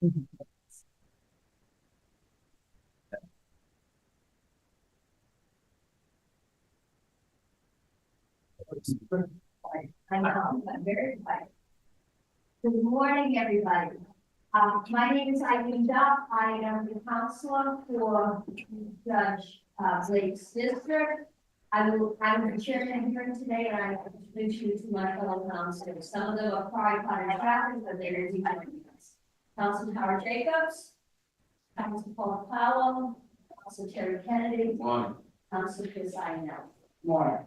I know, I'm very excited. Good morning, everybody. My name is Duff. I am the counselor for Judge Blake's district. I'm the chairman here today, and I introduce you to my fellow counselors. Some of them are prior traffic, but they're easy joining us. Counselor Howard Jacobs, Counselor Paul Powell, Counselor Terry Kennedy, Counselor Chris Inell. Morning.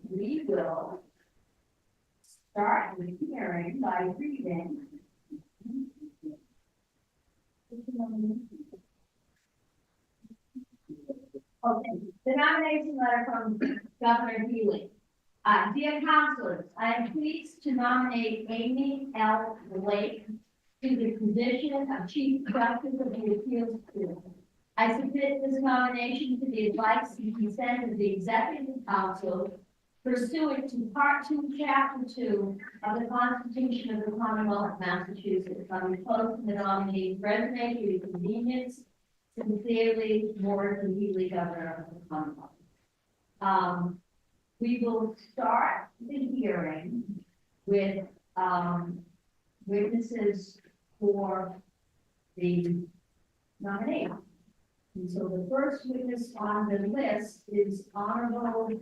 We will start the hearing by reading. Okay, the nomination letter from Governor Healy. Dear councilors, I am pleased to nominate Amy L. Blake to the position of Chief Justice of the Appeals Court. I submit this nomination to the advice and consent of the Executive Council pursuant to Part 2, Chapter 2 of the Constitution of the Commonwealth of Massachusetts. I'm opposed to the nominee's resume due to convenience. Sincerely, Morris and Healy, Governor of the Commonwealth. We will start the hearing with witnesses for the nominee. And so the first witness on the list is Honorable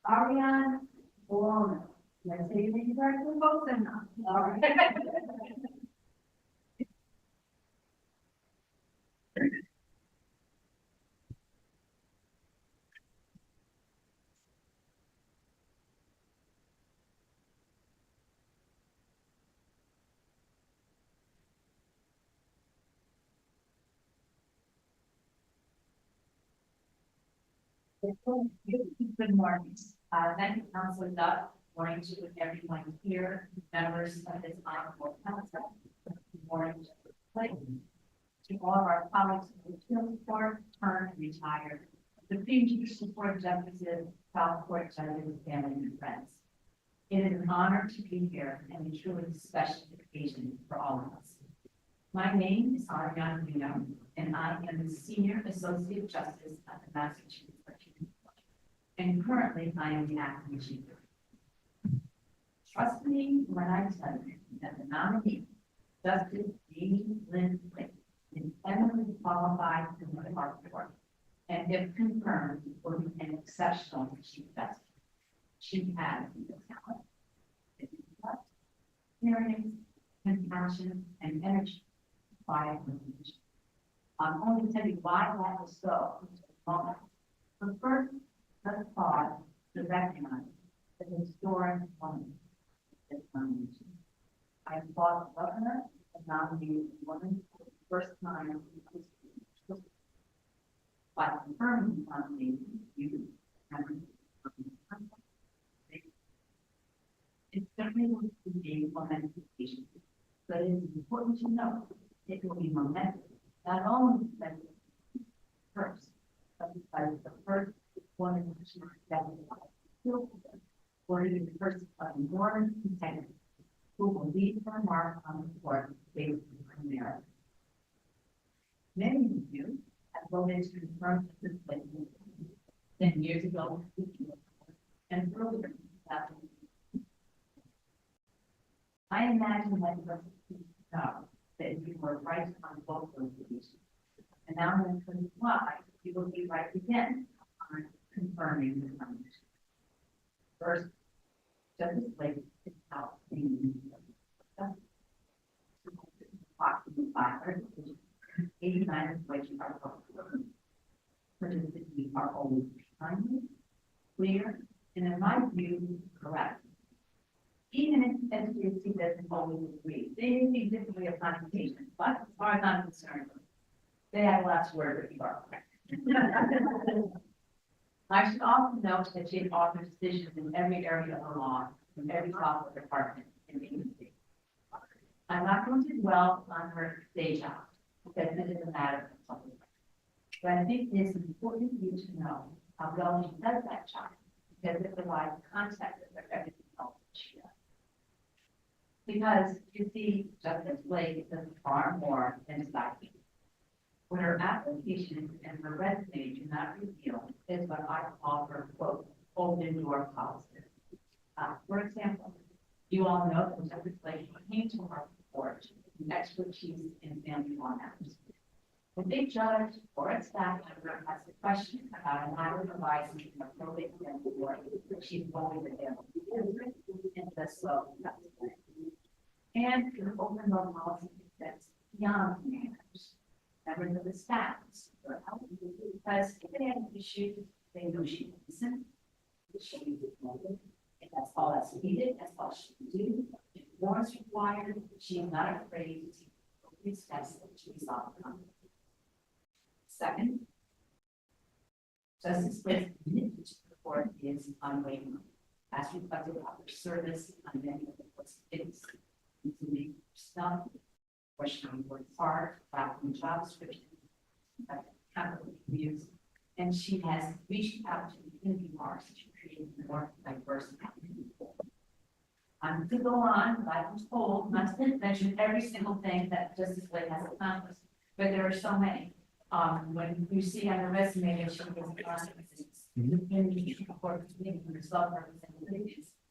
Ariane Bologna. Did I say your name correctly? Both enough. All right. Good morning. Thank you, Councilor Duff. Morning to everyone here, members of this honorable council. Good morning to all of our colleagues in the appeals court, current and retired, the Judicial Court justices, trial court judges, family and friends. It is an honor to be here and a truly special occasion for all of us. My name is Ariane Bologna, and I am the Senior Associate Justice at the Massachusetts and currently I am the acting chief. Trust me when I tell you that the nominee, Justice Amy Lynn Blake, is eminently qualified to lead our court, and if confirmed, will be an exceptional chief justice. She has the talent, experience, compassion, and energy required for the position. I'm going to tell you why that is so in just a moment. But first, let's pause to recognize the historic moment of this nomination. I applaud the governor for nominating a woman for the first time in history. By confirming the nomination, you it certainly will be a momentous occasion, but it is important to note it will be momentous, not only because first, but because the first woman that or even the first of more integrity who will leave her mark on the court based on merit. Many of you have voted to confirm this statement 10 years ago and earlier. I imagine that you know that you were right on both those issues. And now I'm going to tell you why you will be right again on confirming the nomination. First, Justice Blake is out in 89 of which are public. Participants are always timely, clear, and in my view, correct. Even if SGC doesn't always agree, they may be differently of connotation, but as far as I'm concerned, they have the last word if you are correct. I should also note that she offers decisions in every area of the law, in every possible department in the agency. I'm not going to dwell on her day job, because it is a matter of public record. But I think it is important for you to know how well she does that job, because it provides context for everything else she does. Because you see, Justice Blake does far more than stipend. What her application and her resume do not reveal is what I call her quote, open door policy. For example, you all know that Justice Blake came to our court with expertise in family law matters. The big judge or a staff member has a question about a matter arising from a probate family court, she's always available. And the slow. And the open door policy that's beyond manners. Members of the staff, because if they have an issue, they know she can listen. She can do. If that's all that's needed, that's all she can do. If more is required, she is not afraid to take appropriate steps to resolve the conflict. Second, Justice Blake's commitment to the court is unwavering, as reflected by her service on many of the court's committees, including stuff, questioning work hard, drafting job description, capital reviews, and she has reached out to the community bars to create a more diverse community. I'm to go on, but I was told not to mention every single thing that Justice Blake has accomplished, but there are so many. When you see on her resume that she was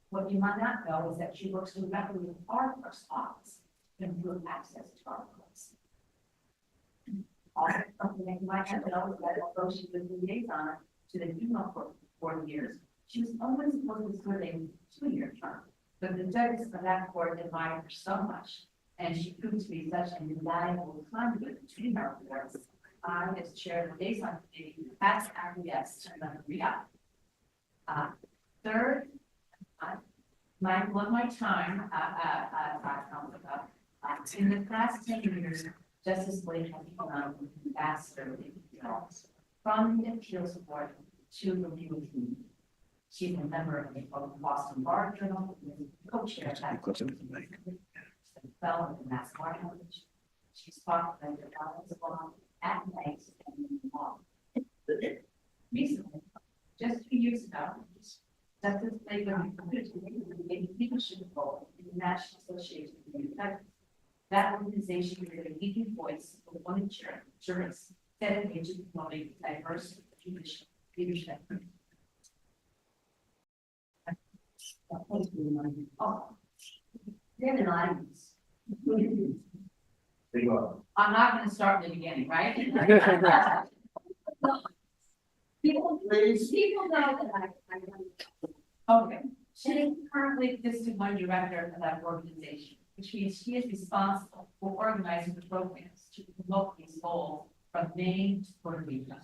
what you might not know is that she works directly with our clerk's office to improve access to our courts. Also, something that you might not know is that although she was liaison to the juvenile court for 4 years, she was only supposed to serve a 2-year term. But the judges of that court admired her so much, and she proved to be such an invaluable conduit between our courts. I, as chair of the liaison committee, has acquiesced to another reality. Third, my time in the past 10 years, Justice Blake has become ambassador from the appeals board to the legal team. She's a member of the Boston Bar Journal, co-chair at fellow in Mass Bar College. She's taught the balance law at night and in the law. Recently, just 2 years ago, Justice Blake was recruited to a leadership role in the National Association of Manufacturers. That organization created a leading voice for women jurists dedicated to promoting diverse judicial leadership. Oh, they're the audience. I'm not going to start in the beginning, right? People know that okay. She is currently District 1 director of that organization, which means she is responsible for organizing the programs to promote these goals from Maine to Puerto Rico.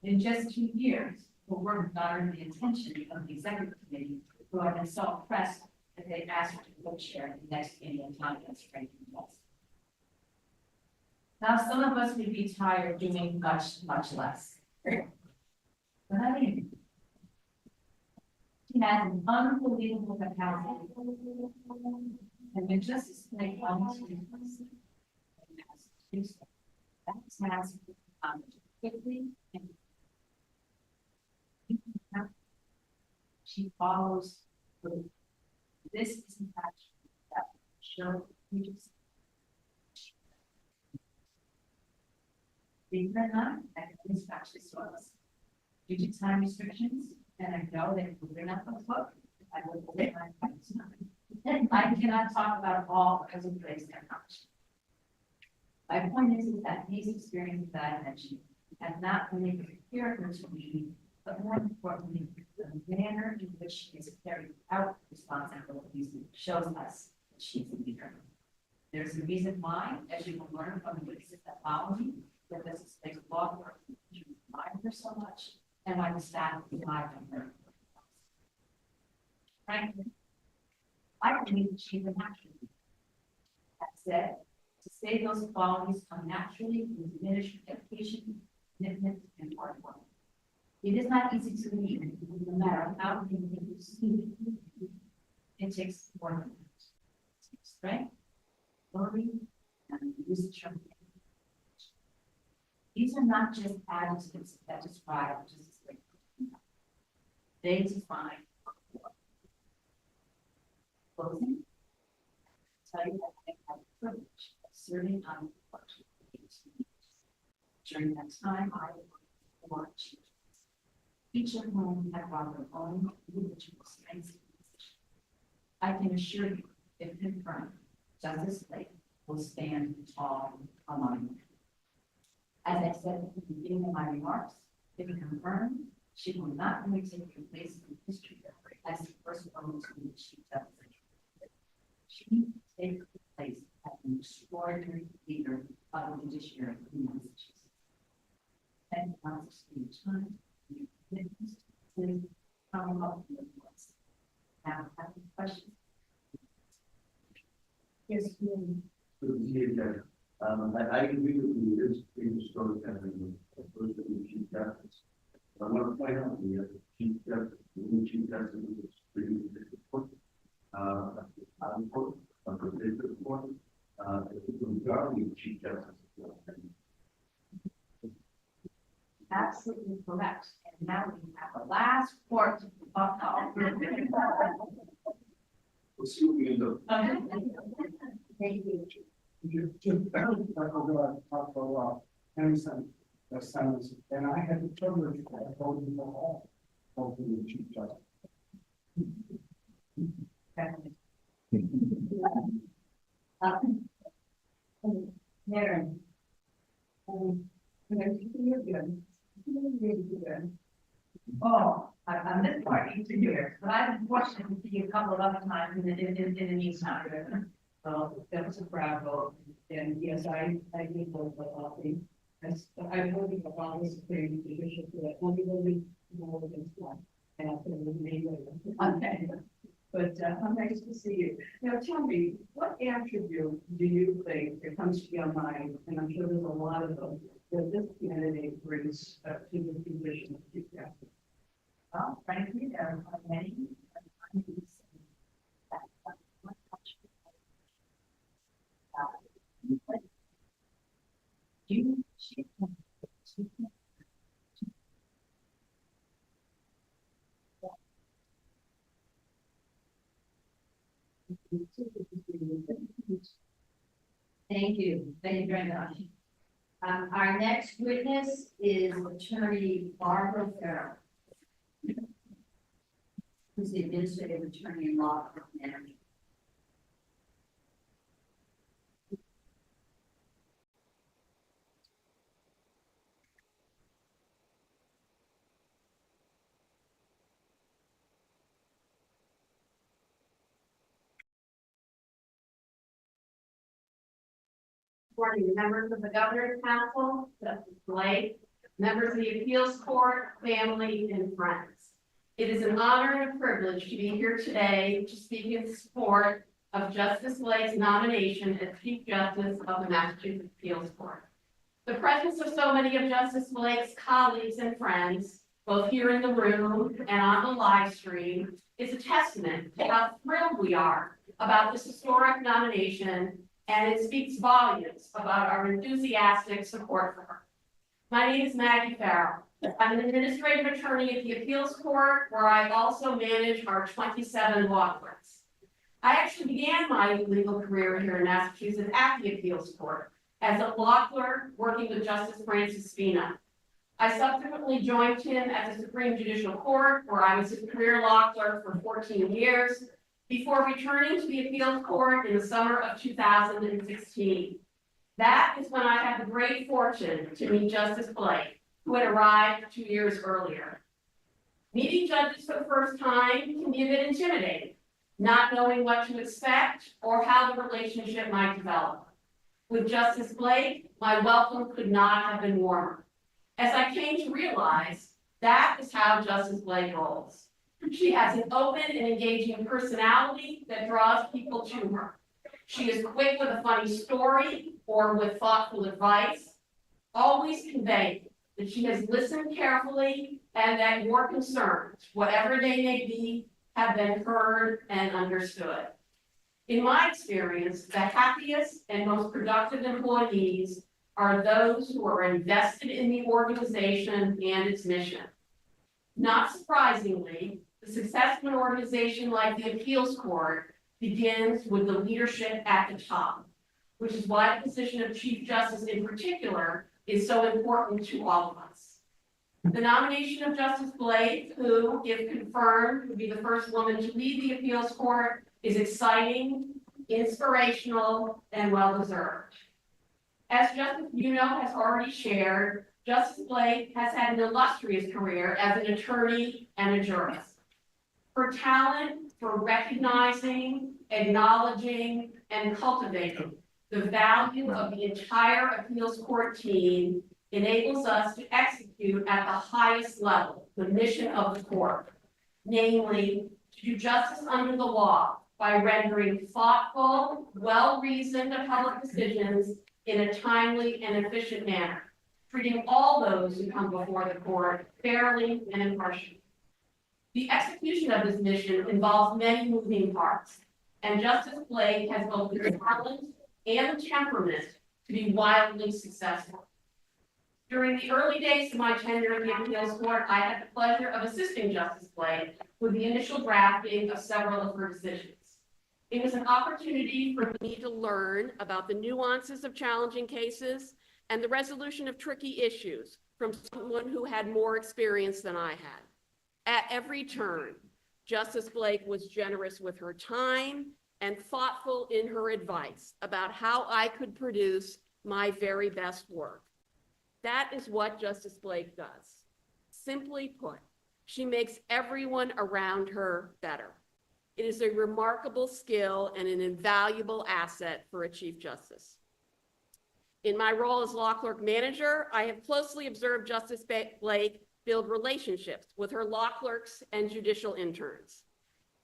In just 2 years, her work garnered the attention of the executive committee, who have been so impressed that they asked her to co-chair the next annual conference training contest. Now, some of us would be tired doing much less. But I mean, she has an unbelievable capacity. And when Justice Blake wants to that's massive, quickly and she follows through. This is in fact that show you just believe it or not, I can dispatch this to us. Due to time restrictions, and I know that if we're not going to book, I will take my time. I cannot talk about all because of today's technology. My point is that these experiences that I mentioned have not only prepared her to me, but more importantly, the manner in which she has carried out responsibilities shows us that she's a leader. There's a reason why, as you will learn from the witnesses that follow me, that this is a law work. You admire her so much, and why the staff admire her. Frankly, I believe that she's a natural. That said, to say those qualities come naturally with diminished dedication, commitment, and hard work. It is not easy to lead, no matter how many you see. It takes more than that. It takes strength, ability, and wisdom. These are not just adjectives that describe just like they define closing. tell you that I had the privilege of serving on the board for 18 years. During that time, I worked for chiefs, each of whom had brought their own individual strengths and positions. I can assure you, if confirmed, Justice Blake will stand tall among them. As I said at the beginning of my remarks, if confirmed, she will not only take her place in history as the first woman to be Chief Justice. She will take her place as an extraordinary leader of the judiciary in Massachusetts. Thank you, Congress, for your time, and your commitment to the Commonwealth of the Courts. Now, have any questions? Yes, ma'am. I agree with you, it is prehistoric having a person in Chief Justice. I want to point out the Chief Justice, the new Chief Justice is pretty important. Important, regarding Chief Justice. Absolutely correct. And now we have the last court of call. We'll see what we can do. Thank you. Just talk about Henderson, the sentence, and I had the privilege of voting for all of the Chief Justice. Maren. You're good. Really good. Oh, I'm this part, each year, but I've been fortunate to see you a couple of other times in the meantime. That was a proud vote, and yes, I did vote for Coffee. I'm voting for Congress Supreme Judicial Court, only voting more than one, and I'll put it in the Okay. But nice to see you. Now, tell me, what attribute do you think that comes to your mind, and I'm sure there's a lot of them, that this candidate brings to the position of Chief Justice? Well, frankly, there are many. Thank you. Thank you very much. Our next witness is Attorney Barbara Farrell, who's the administrative attorney in law firm manager. Morning, members of the Governor's Council, Justice Blake, members of the Appeals Court, family, and friends. It is an honor and a privilege to be here today to speak in support of Justice Blake's nomination as Chief Justice of the Massachusetts Appeals Court. The presence of so many of Justice Blake's colleagues and friends, both here in the room and on the live stream, is a testament to how thrilled we are about this historic nomination, and it speaks volumes about our enthusiastic support for her. My name is Maggie Farrell. I'm an administrative attorney at the Appeals Court, where I also manage our 27 law clerks. I actually began my legal career here in Massachusetts at the Appeals Court as a law clerk working with Justice Francis Spina. I subsequently joined him at the Supreme Judicial Court, where I was a career law clerk for 14 years, before returning to the Appeals Court in the summer of 2016. That is when I had the great fortune to meet Justice Blake, who had arrived 2 years earlier. Meeting judges for the first time can be a bit intimidating, not knowing what to expect or how the relationship might develop. With Justice Blake, my welcome could not have been warmer. As I came to realize, that is how Justice Blake rolls. She has an open and engaging personality that draws people to her. She is quick with a funny story or with thoughtful advice, always conveying that she has listened carefully and that your concerns, whatever they may be, have been heard and understood. In my experience, the happiest and most productive employees are those who are invested in the organization and its mission. Not surprisingly, the success of an organization like the Appeals Court begins with the leadership at the top, which is why the position of Chief Justice in particular is so important to all of us. The nomination of Justice Blake, who, if confirmed, would be the first woman to lead the appeals court, is exciting, inspirational, and well-deserved. As Justice Muno has already shared, Justice Blake has had an illustrious career as an attorney and a jurist. Her talent for recognizing, acknowledging, and cultivating the value of the entire appeals court team enables us to execute at the highest level the mission of the court, namely to do justice under the law by rendering thoughtful, well-reasoned public decisions in a timely and efficient manner, treating all those who come before the court fairly and impartially. The execution of this mission involves many moving parts, and Justice Blake has both the talent and the temperament to be wildly successful. During the early days of my tenure in the appeals court, I had the pleasure of assisting Justice Blake with the initial drafting of several of her decisions. It was an opportunity for me to learn about the nuances of challenging cases and the resolution of tricky issues from someone who had more experience than I had. At every turn, Justice Blake was generous with her time and thoughtful in her advice about how I could produce my very best work. That is what Justice Blake does. Simply put, she makes everyone around her better. It is a remarkable skill and an invaluable asset for a Chief Justice. In my role as law clerk manager, I have closely observed Justice Blake build relationships with her law clerks and judicial interns.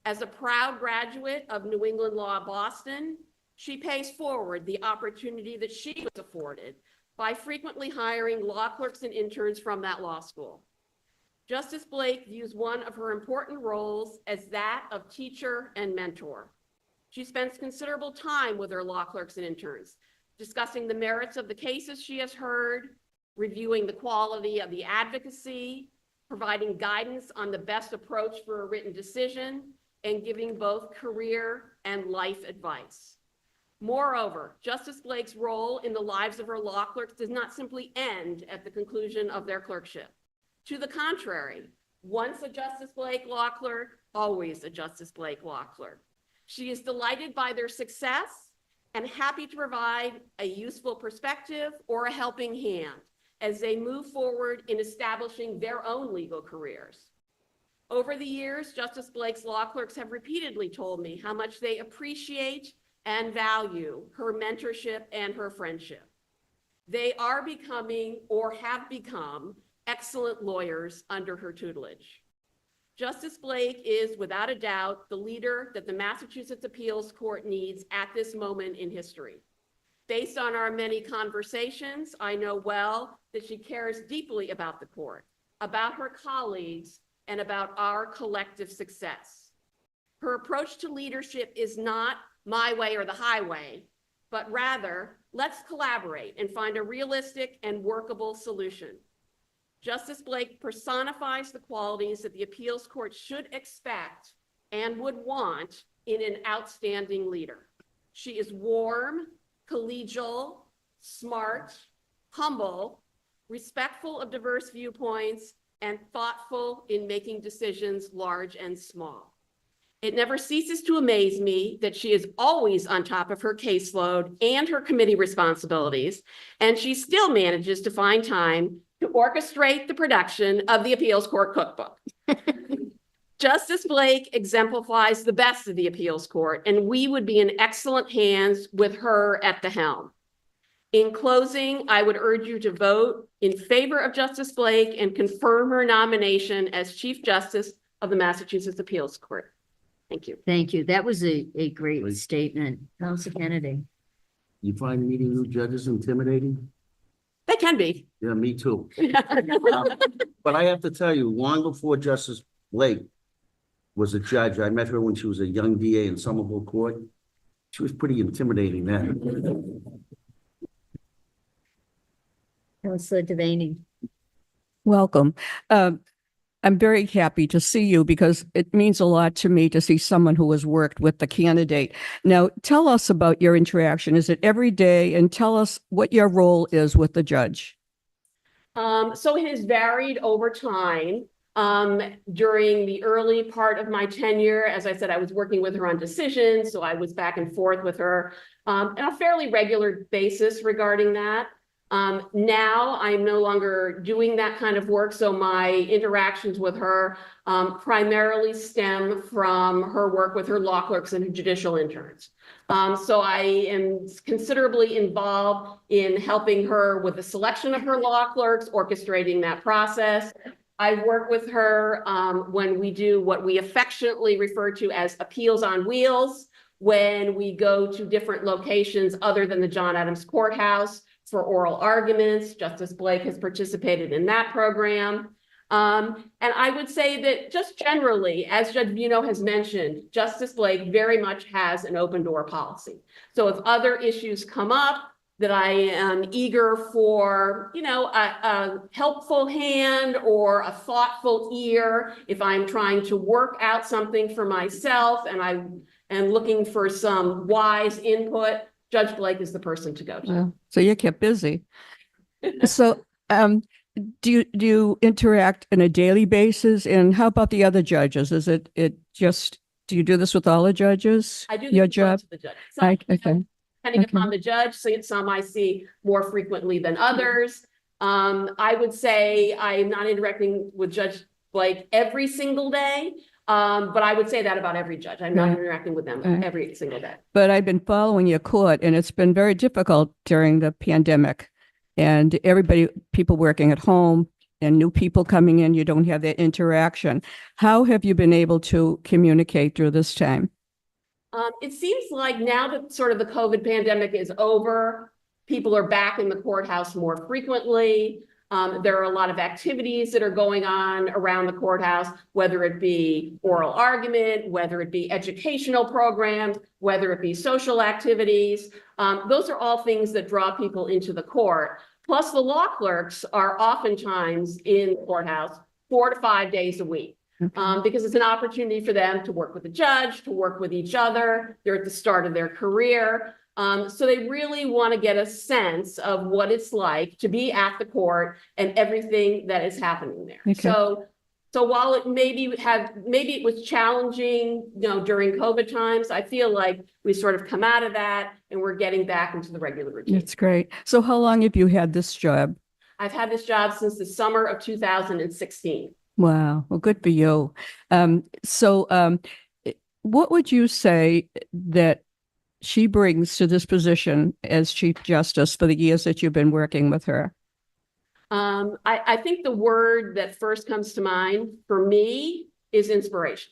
As a proud graduate of New England Law Boston, she pays forward the opportunity that she was afforded by frequently hiring law clerks and interns from that law school. Justice Blake views one of her important roles as that of teacher and mentor. She spends considerable time with her law clerks and interns, discussing the merits of the cases she has heard, reviewing the quality of the advocacy, providing guidance on the best approach for a written decision, and giving both career and life advice. Moreover, Justice Blake's role in the lives of her law clerks does not simply end at the conclusion of their clerkship. To the contrary, once a Justice Blake law clerk, always a Justice Blake law clerk. She is delighted by their success and happy to provide a useful perspective or a helping hand as they move forward in establishing their own legal careers. Over the years, Justice Blake's law clerks have repeatedly told me how much they appreciate and value her mentorship and her friendship. They are becoming or have become excellent lawyers under her tutelage. Justice Blake is, without a doubt, the leader that the Massachusetts Appeals Court needs at this moment in history. Based on our many conversations, I know well that she cares deeply about the court, about her colleagues, and about our collective success. Her approach to leadership is not my way or the highway, but rather, let's collaborate and find a realistic and workable solution. Justice Blake personifies the qualities that the appeals court should expect and would want in an outstanding leader. She is warm, collegial, smart, humble, respectful of diverse viewpoints, and thoughtful in making decisions large and small. It never ceases to amaze me that she is always on top of her caseload and her committee responsibilities, and she still manages to find time to orchestrate the production of the appeals court cookbook. Justice Blake exemplifies the best of the appeals court, and we would be in excellent hands with her at the helm. In closing, I would urge you to vote in favor of Justice Blake and confirm her nomination as Chief Justice of the Massachusetts Appeals Court. Thank you. Thank you. That was a great statement. Councilor Kennedy. You find meeting new judges intimidating? They can be. Yeah, me too. But I have to tell you, long before Justice Blake was a judge, I met her when she was a young DA in Somerville Court. She was pretty intimidating then. Councilor Devaney. Welcome. I'm very happy to see you because it means a lot to me to see someone who has worked with the candidate. Now, tell us about your interaction. Is it every day? And tell us what your role is with the judge. So it has varied over time. During the early part of my tenure, as I said, I was working with her on decisions, so I was back and forth with her on a fairly regular basis regarding that. Now I'm no longer doing that kind of work, so my interactions with her primarily stem from her work with her law clerks and her judicial interns. So I am considerably involved in helping her with the selection of her law clerks, orchestrating that process. I work with her when we do what we affectionately refer to as appeals on wheels, when we go to different locations other than the John Adams Courthouse for oral arguments. Justice Blake has participated in that program. And I would say that just generally, as Judge Buno has mentioned, Justice Blake very much has an open door policy. So if other issues come up, that I am eager for, a helpful hand or a thoughtful ear. If I'm trying to work out something for myself and I am looking for some wise input, Judge Blake is the person to go to. Well, so you kept busy. So, do you interact on a daily basis? And how about the other judges? Is it just, do you do this with all the judges? I do your this job? with the judge. Some, Okay. depending upon the judge, so some I see more frequently than others. I would say I'm not interacting with Judge Blake every single day, but I would say that about every judge. I'm not interacting with them every single day. But I've been following your court, and it's been very difficult during the pandemic. And people working at home and new people coming in, you don't have that interaction. How have you been able to communicate through this time? It seems like now that sort of the COVID pandemic is over, people are back in the courthouse more frequently. There are a lot of activities that are going on around the courthouse, whether it be oral argument, whether it be educational programs, whether it be social activities. Those are all things that draw people into the court. Plus, the law clerks are oftentimes in the courthouse 4 to 5 days a week. Because it's an opportunity for them to work with the judge, to work with each other. They're at the start of their career. So they really want to get a sense of what it's like to be at the court and everything that is happening there. Okay. So while it maybe it was challenging, during COVID times, I feel like we sort of come out of that and we're getting back into the regular routine. That's great. So how long have you had this job? I've had this job since the summer of 2016. Wow. Well, good for you. What would you say that she brings to this position as Chief Justice for the years that you've been working with her? I think the word that first comes to mind for me is inspiration.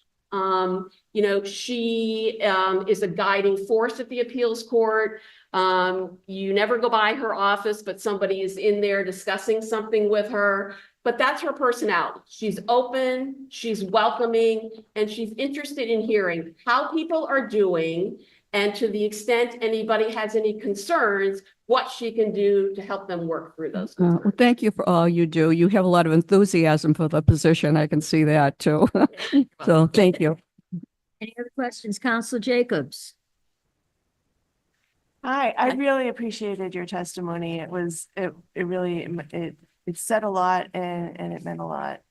She is a guiding force at the appeals court. You never go by her office, but somebody is in there discussing something with her. But that's her personality. She's open, she's welcoming, and she's interested in hearing how people are doing. And to the extent anybody has any concerns, what she can do to help them work through those concerns. Well, thank you for all you do. You have a lot of enthusiasm for the position. I can see that too. So thank you. Any other questions? Counselor Jacobs? Hi, I really appreciated your testimony. It said a lot and it meant a lot.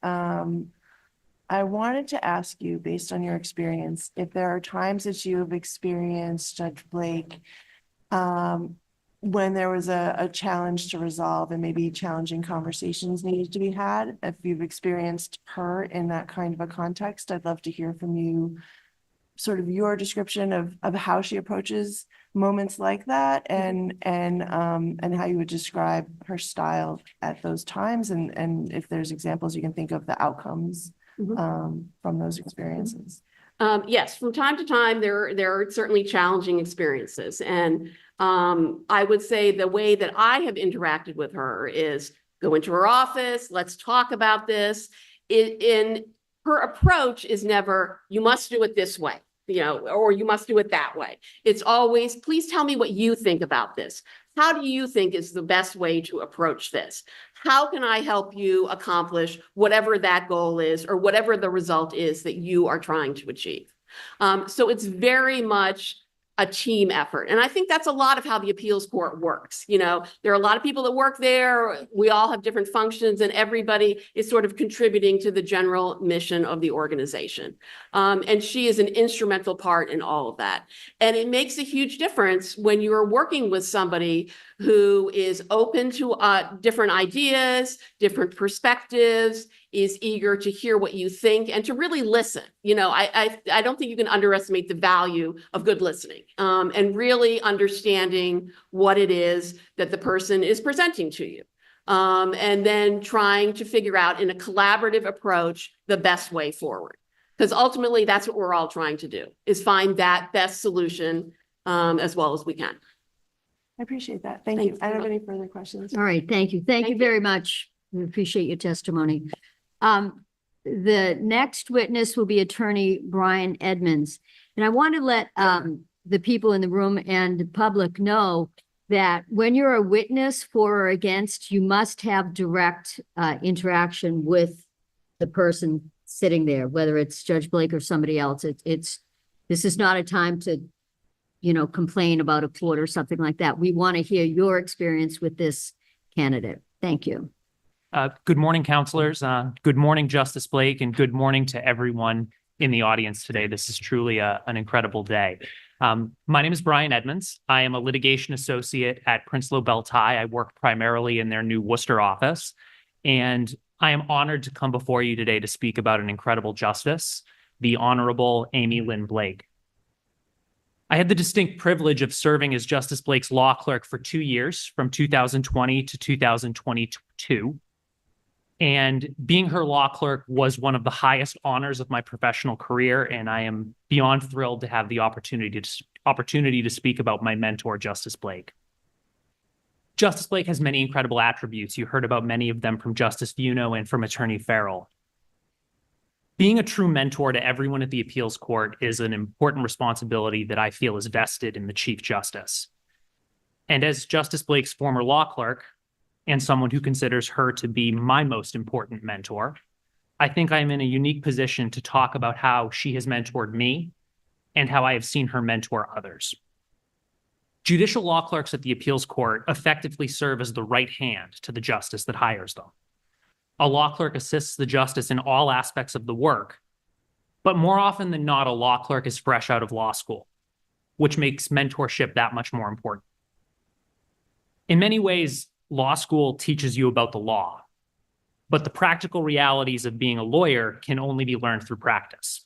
I wanted to ask you, based on your experience, if there are times that you have experienced Judge Blake when there was a challenge to resolve and maybe challenging conversations needed to be had. If you've experienced her in that kind of a context, I'd love to hear from you sort of your description of how she approaches moments like that and how you would describe her style at those times and if there's examples you can think of the outcomes from those experiences. Yes, from time to time, there are certainly challenging experiences. And I would say the way that I have interacted with her is go into her office, let's talk about this. In her approach is never, you must do it this way, or you must do it that way. It's always, please tell me what you think about this. How do you think is the best way to approach this? How can I help you accomplish whatever that goal is or whatever the result is that you are trying to achieve? So it's very much a team effort. And I think that's a lot of how the appeals court works. There are a lot of people that work there. We all have different functions and everybody is sort of contributing to the general mission of the organization. And she is an instrumental part in all of that. And it makes a huge difference when you're working with somebody who is open to different ideas, different perspectives, is eager to hear what you think and to really listen. I don't think you can underestimate the value of good listening and really understanding what it is that the person is presenting to you. And then trying to figure out in a collaborative approach the best way forward. Because ultimately that's what we're all trying to do, is find that best solution as well as we can. I appreciate that. Thank you. I don't have any further questions. All right, thank you. Thank you very much. We appreciate your testimony. The next witness will be Attorney Brian Edmonds. And I want to let the people in the room and the public know that when you're a witness for or against, you must have direct interaction with the person sitting there, whether it's Judge Blake or somebody else. This is not a time to, complain about a court or something like that. We want to hear your experience with this candidate. Thank you. Good morning, counselors. Good morning, Justice Blake, and good morning to everyone in the audience today. This is truly an incredible day. My name is Brian Edmonds. I am a litigation associate at Princelow Bell Tie. I work primarily in their new Worcester office, and I am honored to come before you today to speak about an incredible justice, the Honorable Amy Lynn Blake. I had the distinct privilege of serving as Justice Blake's law clerk for 2 years, from 2020 to 2022. And being her law clerk was one of the highest honors of my professional career, and I am beyond thrilled to have the opportunity to speak about my mentor, Justice Blake. Justice Blake has many incredible attributes. You heard about many of them from Justice Vuno and from Attorney Farrell. Being a true mentor to everyone at the appeals court is an important responsibility that I feel is vested in the Chief Justice. And as Justice Blake's former law clerk, and someone who considers her to be my most important mentor, I think I am in a unique position to talk about how she has mentored me and how I have seen her mentor others. Judicial law clerks at the appeals court effectively serve as the right hand to the justice that hires them. A law clerk assists the justice in all aspects of the work, but more often than not, a law clerk is fresh out of law school, which makes mentorship that much more important. In many ways, law school teaches you about the law, but the practical realities of being a lawyer can only be learned through practice.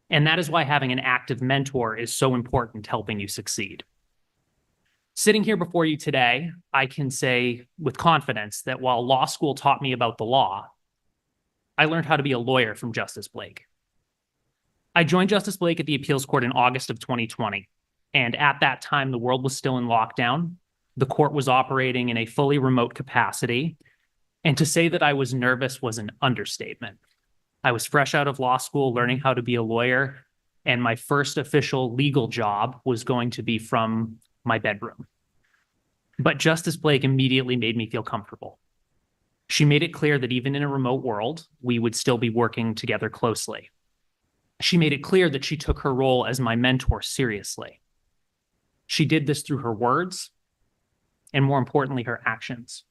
And that is why having an active mentor is so important, helping you succeed. Sitting here before you today, I can say with confidence that while law school taught me about the law, I learned how to be a lawyer from Justice Blake. I joined Justice Blake at the appeals court in August of 2020. And at that time, the world was still in lockdown. The court was operating in a fully remote capacity. And to say that I was nervous was an understatement. I was fresh out of law school, learning how to be a lawyer. And my first official legal job was going to be from my bedroom. But Justice Blake immediately made me feel comfortable. She made it clear that even in a remote world, we would still be working together closely. She made it clear that she took her role as my mentor seriously. She did this through her words, and more importantly, her actions.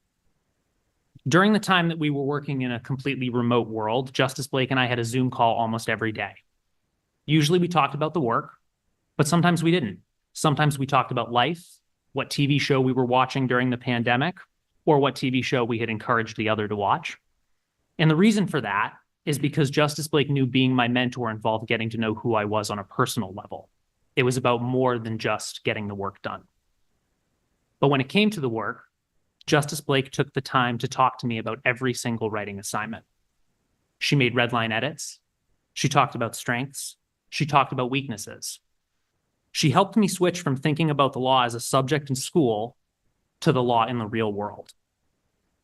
During the time that we were working in a completely remote world, Justice Blake and I had a Zoom call almost every day. Usually we talked about the work, but sometimes we didn't. Sometimes we talked about life, what TV show we were watching during the pandemic, or what TV show we had encouraged the other to watch. And the reason for that is because Justice Blake knew being my mentor involved getting to know who I was on a personal level. It was about more than just getting the work done. But when it came to the work, Justice Blake took the time to talk to me about every single writing assignment. She made red line edits. She talked about strengths. She talked about weaknesses. She helped me switch from thinking about the law as a subject in school to the law in the real world.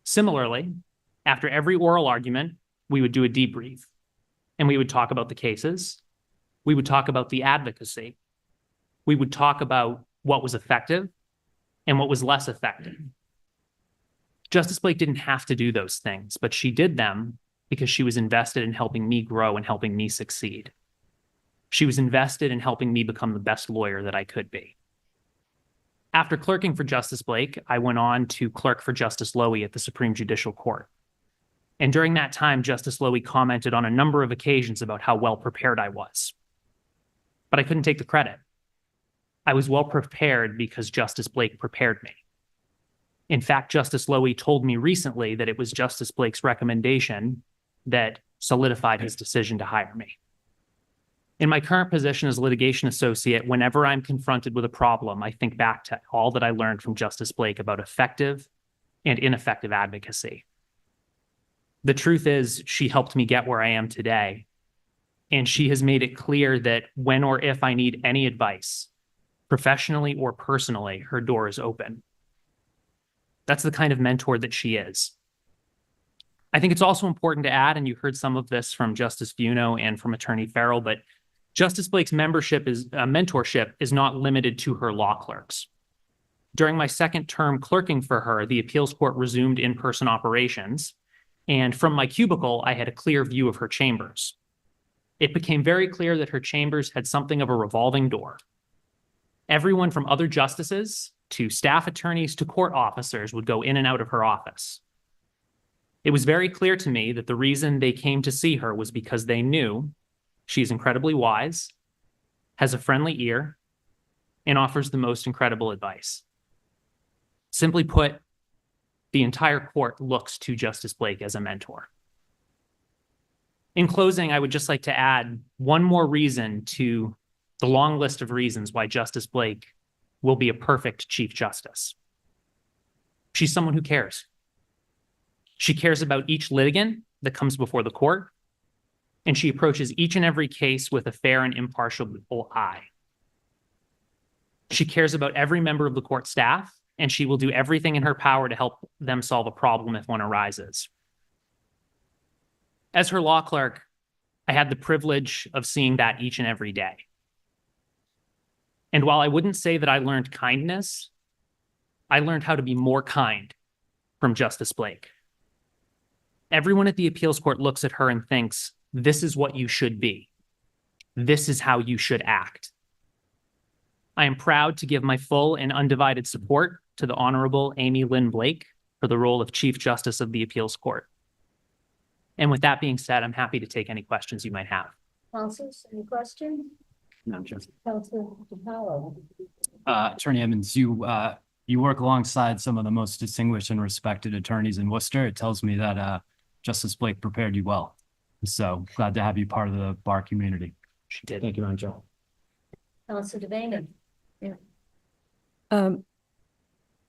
Similarly, after every oral argument, we would do a debrief, and we would talk about the cases. We would talk about the advocacy. We would talk about what was effective and what was less effective. Justice Blake didn't have to do those things, but she did them because she was invested in helping me grow and helping me succeed. She was invested in helping me become the best lawyer that I could be. After clerking for Justice Blake, I went on to clerk for Justice Lowy at the Supreme Judicial Court. And during that time, Justice Lowy commented on a number of occasions about how well prepared I was. But I couldn't take the credit. I was well prepared because Justice Blake prepared me. In fact, Justice Lowy told me recently that it was Justice Blake's recommendation that solidified his decision to hire me. In my current position as litigation associate, whenever I'm confronted with a problem, I think back to all that I learned from Justice Blake about effective and ineffective advocacy. The truth is, she helped me get where I am today, and she has made it clear that when or if I need any advice, professionally or personally, her door is open. That's the kind of mentor that she is. I think it's also important to add, and you heard some of this from Justice Buono and from Attorney Farrell, but Justice Blake's mentorship is not limited to her law clerks. During my second term clerking for her, the appeals court resumed in-person operations, and from my cubicle, I had a clear view of her chambers. It became very clear that her chambers had something of a revolving door. Everyone from other justices to staff attorneys to court officers would go in and out of her office. It was very clear to me that the reason they came to see her was because they knew she's incredibly wise, has a friendly ear, and offers the most incredible advice. Simply put, the entire court looks to Justice Blake as a mentor. In closing, I would just like to add one more reason to the long list of reasons why Justice Blake will be a perfect Chief Justice. She's someone who cares. She cares about each litigant that comes before the court, and she approaches each and every case with a fair and impartial eye. She cares about every member of the court staff, and she will do everything in her power to help them solve a problem if one arises. As her law clerk, I had the privilege of seeing that each and every day. And while I wouldn't say that I learned kindness, I learned how to be more kind from Justice Blake. Everyone at the appeals court looks at her and thinks, this is what you should be. This is how you should act. I am proud to give my full and undivided support to the Honorable Amy Lynn Blake for the role of Chief Justice of the Appeals Court. And with that being said, I'm happy to take any questions you might have. Councilors, any questions? Madam Chair. Councilor DiPaolo. Attorney Emmons, you work alongside some of the most distinguished and respected attorneys in Worcester. It tells me that Justice Blake prepared you well. So glad to have you part of the bar community. She did. Thank you, Madam Chair. Councilor DeVane.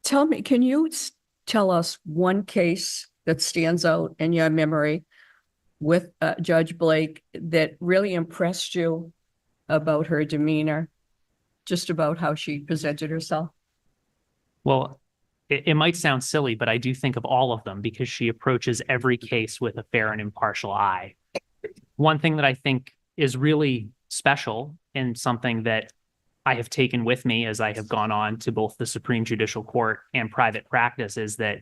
Tell me, can you tell us one case that stands out in your memory with Judge Blake that really impressed you about her demeanor, just about how she presented herself? Well, it might sound silly, but I do think of all of them because she approaches every case with a fair and impartial eye. One thing that I think is really special and something that I have taken with me as I have gone on to both the Supreme Judicial Court and private practice is that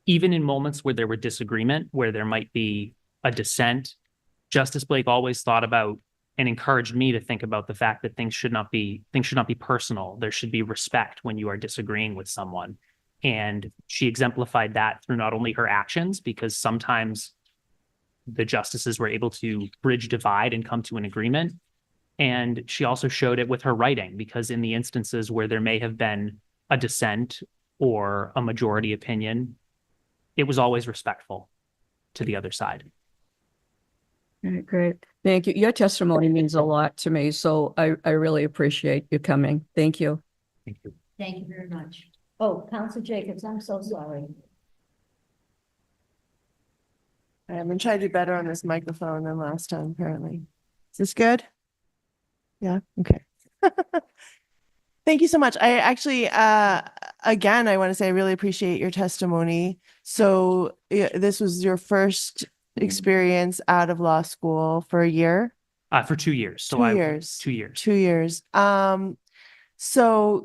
even in moments where there were disagreement, where there might be a dissent, Justice Blake always thought about and encouraged me to think about the fact that things should not be personal. There should be respect when you are disagreeing with someone. And she exemplified that through not only her actions, because sometimes the justices were able to bridge divide and come to an agreement. And she also showed it with her writing, because in the instances where there may have been a dissent or a majority opinion, it was always respectful to the other side. All right, great. Thank you. Your testimony means a lot to me, so I really appreciate you coming. Thank you. Thank you. Thank you very much. Oh, Councilor Jacobs, I'm so sorry. I'm gonna try to do better on this microphone than last time, apparently. Is this good? Yeah, okay. Thank you so much. I actually, again, I want to say I really appreciate your testimony. So this was your first experience out of law school for a year? For 2 years. So 2 years. 2 years. 2 years. So,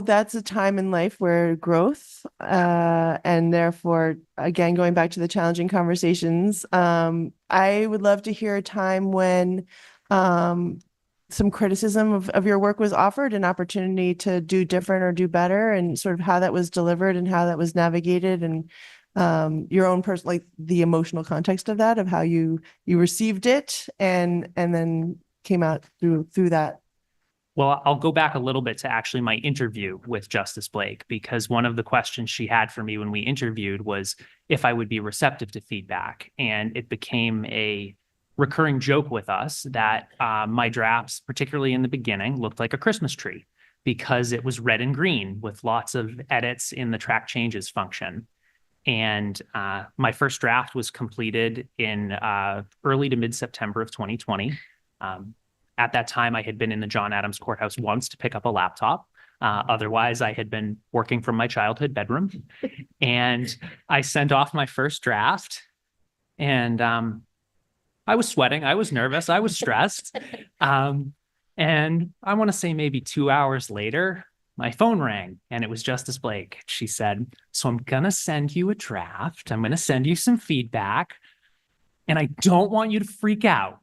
that's a time in life where growth, and therefore, again, going back to the challenging conversations, I would love to hear a time when, some criticism of your work was offered, an opportunity to do different or do better, and sort of how that was delivered and how that was navigated, and your own personal, like the emotional context of that, of how you received it, and then came out through that. Well, I'll go back a little bit to actually my interview with Justice Blake, because one of the questions she had for me when we interviewed was if I would be receptive to feedback. And it became a recurring joke with us that my drafts, particularly in the beginning, looked like a Christmas tree because it was red and green with lots of edits in the track changes function. And my first draft was completed in early to mid-September of 2020. At that time, I had been in the John Adams Courthouse once to pick up a laptop. Otherwise, I had been working from my childhood bedroom. And I sent off my first draft. And I was sweating. I was nervous. I was stressed. And I want to say maybe 2 hours later, my phone rang and it was Justice Blake. She said, "So I'm going to send you a draft. I'm going to send you some feedback. And I don't want you to freak out.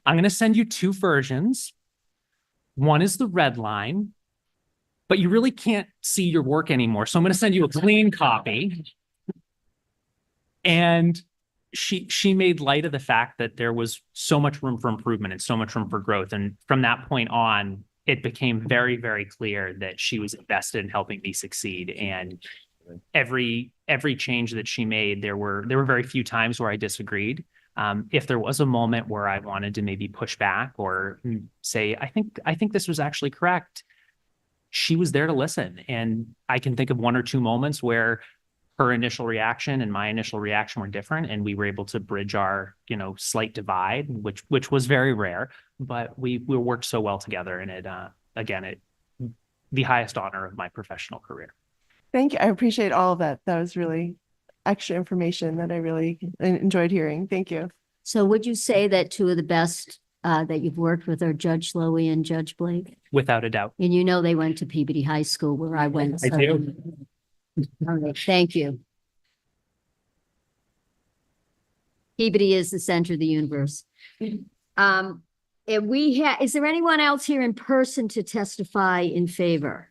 I'm going to send you 2 versions. One is the red line, but you really can't see your work anymore. So I'm going to send you a clean copy." And she made light of the fact that there was so much room for improvement and so much room for growth. And from that point on, it became very, very clear that she was invested in helping me succeed. And every change that she made, there were very few times where I disagreed. If there was a moment where I wanted to maybe push back or say, I think this was actually correct, she was there to listen. And I can think of 1 or 2 moments where her initial reaction and my initial reaction were different, and we were able to bridge our, slight divide, which was very rare, but we worked so well together. And it the highest honor of my professional career. Thank you. I appreciate all of that. That was really extra information that I really enjoyed hearing. Thank you. So would you say that 2 of the best that you've worked with are Judge Slowey and Judge Blake? Without a doubt. And they went to Peabody High School where I went. I do. All right, thank you. Peabody is the center of the universe. And is there anyone else here in person to testify in favor?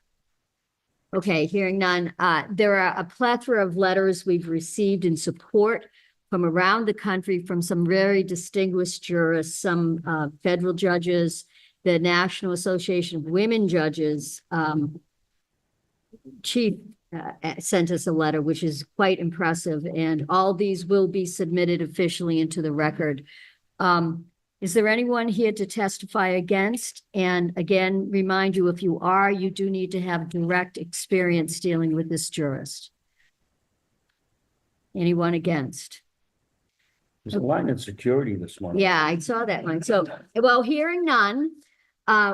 Okay, hearing none. There are a plethora of letters we've received in support from around the country from some very distinguished jurists, some federal judges, the National Association of Women Judges. Chief sent us a letter, which is quite impressive, and all these will be submitted officially into the record. Is there anyone here to testify against? And again, remind you, if you are, you do need to have direct experience dealing with this jurist. Anyone against? There's a line in security this morning. Yeah, I saw that one. So, well, hearing none,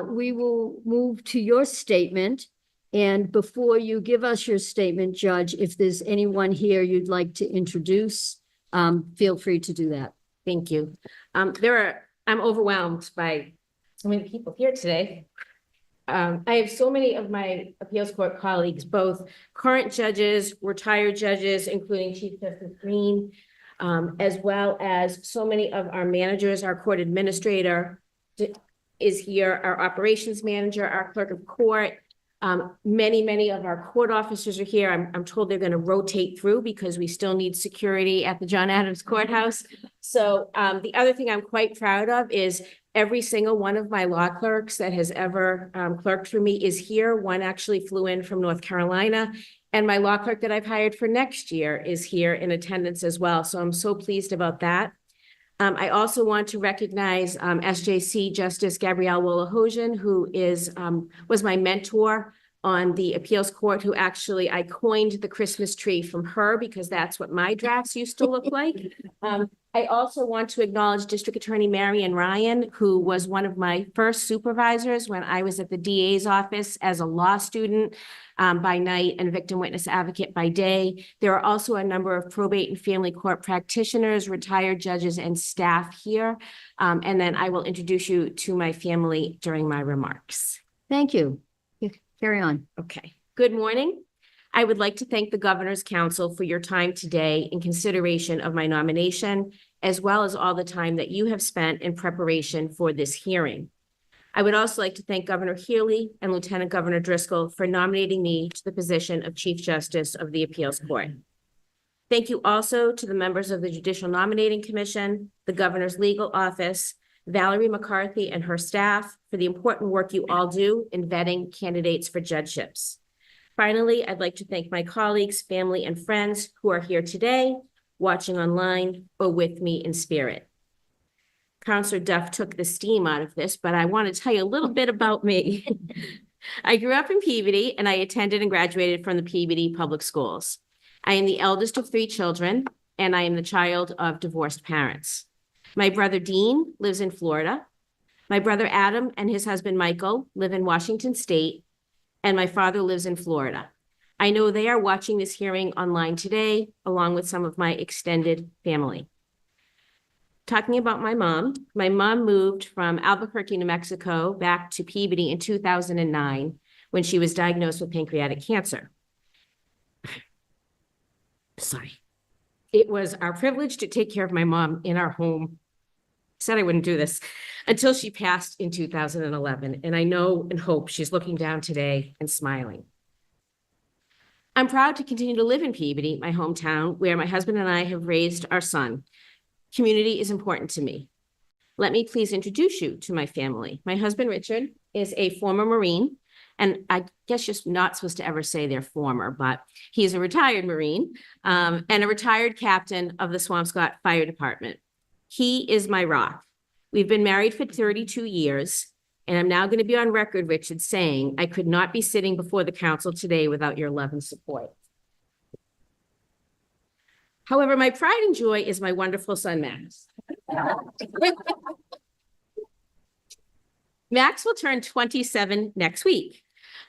we will move to your statement. And before you give us your statement, Judge, if there's anyone here you'd like to introduce, feel free to do that. Thank you. I'm overwhelmed by so many people here today. I have so many of my appeals court colleagues, both current judges, retired judges, including Chief Justice Green, as well as so many of our managers. Our court administrator is here, our operations manager, our clerk of court. Many of our court officers are here. I'm told they're going to rotate through because we still need security at the John Adams Courthouse. So the other thing I'm quite proud of is every single one of my law clerks that has ever clerked for me is here. One actually flew in from North Carolina, and my law clerk that I've hired for next year is here in attendance as well. So I'm so pleased about that. I also want to recognize SJC Justice Gabrielle Wolahojian, who was my mentor on the appeals court, who actually I coined the Christmas tree from her because that's what my drafts used to look like. I also want to acknowledge District Attorney Marion Ryan, who was one of my first supervisors when I was at the DA's office as a law student by night and victim witness advocate by day. There are also a number of probate and family court practitioners, retired judges, and staff here. And then I will introduce you to my family during my remarks. Thank you. Carry on. Okay. Good morning. I would like to thank the Governor's Council for your time today in consideration of my nomination, as well as all the time that you have spent in preparation for this hearing. I would also like to thank Governor Healy and Lieutenant Governor Driscoll for nominating me to the position of Chief Justice of the Appeals Court. Thank you also to the members of the Judicial Nominating Commission, the Governor's Legal Office, Valerie McCarthy and her staff for the important work you all do in vetting candidates for judgeships. Finally, I'd like to thank my colleagues, family, and friends who are here today, watching online, or with me in spirit. Counselor Duff took the steam out of this, but I want to tell you a little bit about me. I grew up in Peabody, and I attended and graduated from the Peabody Public Schools. I am the eldest of 3 children, and I am the child of divorced parents. My brother Dean lives in Florida. My brother Adam and his husband Michael live in Washington State, and my father lives in Florida. I know they are watching this hearing online today, along with some of my extended family. Talking about my mom moved from Albuquerque, New Mexico, back to Peabody in 2009 when she was diagnosed with pancreatic cancer. Sorry. It was our privilege to take care of my mom in our home. Said I wouldn't do this until she passed in 2011. And I know and hope she's looking down today and smiling. I'm proud to continue to live in Peabody, my hometown, where my husband and I have raised our son. Community is important to me. Let me please introduce you to my family. My husband, Richard, is a former Marine. And I guess you're not supposed to ever say they're former, but he's a retired Marine and a retired captain of the Swampscott Fire Department. He is my rock. We've been married for 32 years, and I'm now going to be on record, Richard, saying I could not be sitting before the council today without your love and support. However, my pride and joy is my wonderful son, Max. Max will turn 27 next week.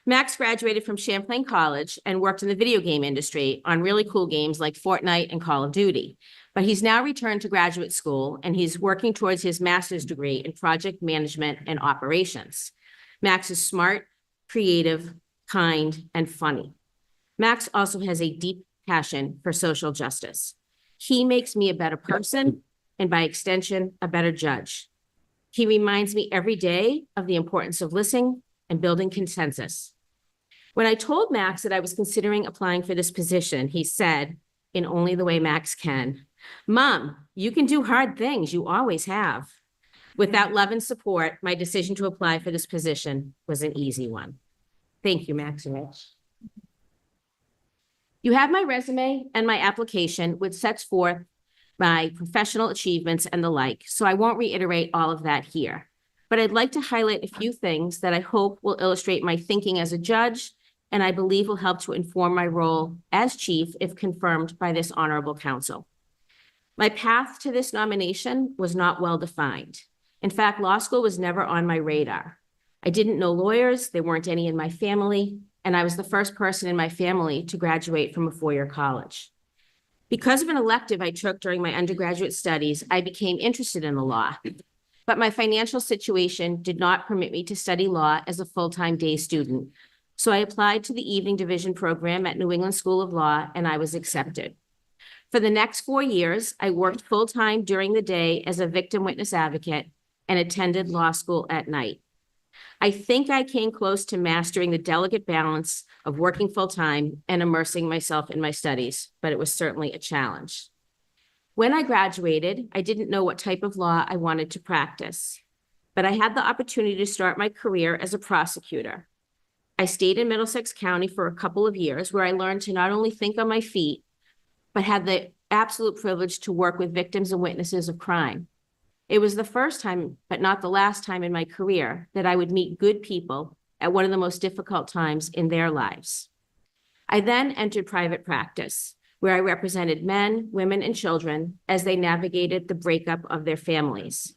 Max graduated from Champlain College and worked in the video game industry on really cool games like Fortnite and Call of Duty. But he's now returned to graduate school and he's working towards his master's degree in project management and operations. Max is smart, creative, kind, and funny. Max also has a deep passion for social justice. He makes me a better person and by extension, a better judge. He reminds me every day of the importance of listening and building consensus. When I told Max that I was considering applying for this position, he said, in only the way Max can, "Mom, you can do hard things. You always have." With that love and support, my decision to apply for this position was an easy one. Thank you, Max and Rich. You have my resume and my application, which sets forth my professional achievements and the like, so I won't reiterate all of that here. But I'd like to highlight a few things that I hope will illustrate my thinking as a judge, and I believe will help to inform my role as chief if confirmed by this honorable council. My path to this nomination was not well defined. In fact, law school was never on my radar. I didn't know lawyers, there weren't any in my family, and I was the first person in my family to graduate from a four-year college. Because of an elective I took during my undergraduate studies, I became interested in the law. But my financial situation did not permit me to study law as a full-time day student. So I applied to the evening division program at New England School of Law, and I was accepted. For the next 4 years, I worked full-time during the day as a victim witness advocate and attended law school at night. I think I came close to mastering the delicate balance of working full-time and immersing myself in my studies, but it was certainly a challenge. When I graduated, I didn't know what type of law I wanted to practice, but I had the opportunity to start my career as a prosecutor. I stayed in Middlesex County for a couple of years where I learned to not only think on my feet, but had the absolute privilege to work with victims and witnesses of crime. It was the first time, but not the last time in my career, that I would meet good people at one of the most difficult times in their lives. I then entered private practice, where I represented men, women, and children as they navigated the breakup of their families.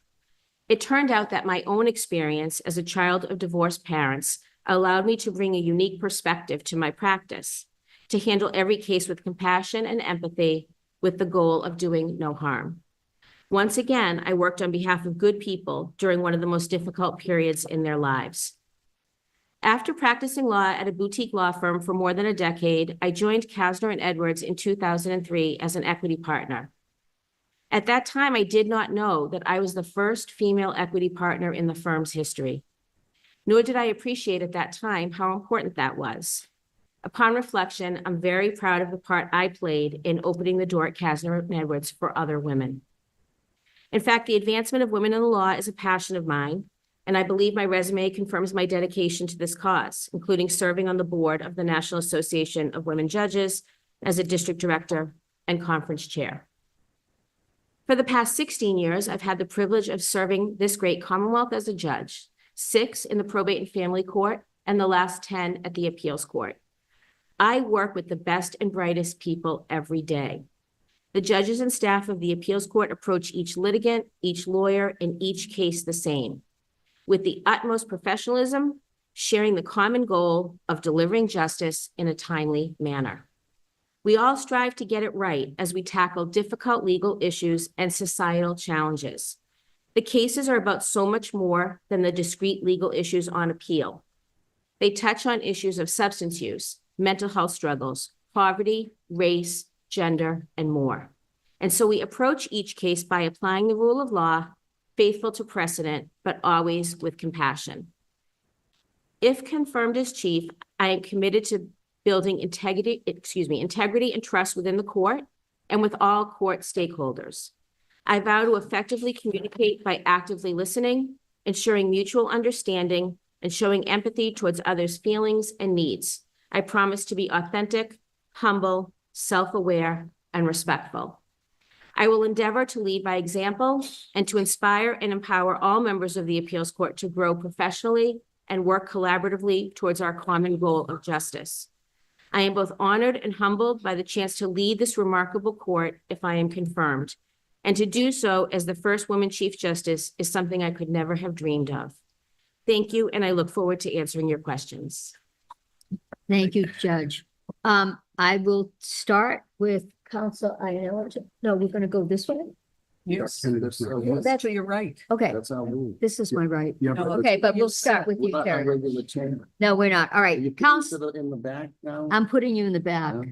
It turned out that my own experience as a child of divorced parents allowed me to bring a unique perspective to my practice, to handle every case with compassion and empathy with the goal of doing no harm. Once again, I worked on behalf of good people during one of the most difficult periods in their lives. After practicing law at a boutique law firm for more than a decade, I joined Kasner and Edwards in 2003 as an equity partner. At that time, I did not know that I was the first female equity partner in the firm's history, nor did I appreciate at that time how important that was. Upon reflection, I'm very proud of the part I played in opening the door at Kasner and Edwards for other women. In fact, the advancement of women in the law is a passion of mine, and I believe my resume confirms my dedication to this cause, including serving on the board of the National Association of Women Judges as a district director and conference chair. For the past 16 years, I've had the privilege of serving this great Commonwealth as a judge, 6 in the probate and family court, and the last 10 at the appeals court. I work with the best and brightest people every day. The judges and staff of the appeals court approach each litigant, each lawyer, and each case the same, with the utmost professionalism, sharing the common goal of delivering justice in a timely manner. We all strive to get it right as we tackle difficult legal issues and societal challenges. The cases are about so much more than the discrete legal issues on appeal. They touch on issues of substance use, mental health struggles, poverty, race, gender, and more. And so we approach each case by applying the rule of law, faithful to precedent, but always with compassion. If confirmed as chief, I am committed to building integrity and trust within the court and with all court stakeholders. I vow to effectively communicate by actively listening, ensuring mutual understanding, and showing empathy towards others' feelings and needs. I promise to be authentic, humble, self-aware, and respectful. I will endeavor to lead by example and to inspire and empower all members of the appeals court to grow professionally and work collaboratively towards our common goal of justice. I am both honored and humbled by the chance to lead this remarkable court if I am confirmed, and to do so as the first woman Chief Justice is something I could never have dreamed of. Thank you, and I look forward to answering your questions. Thank you, Judge. I will start with counsel. No, we're going to go this way. Yes. That's To your right. okay. That's our rule. This is my right. Yeah, Okay, but we'll start with you, We're not in Terry. regular chamber. No, we're not. All Are right, you counsel. in the back now? I'm putting you in the back. Yeah.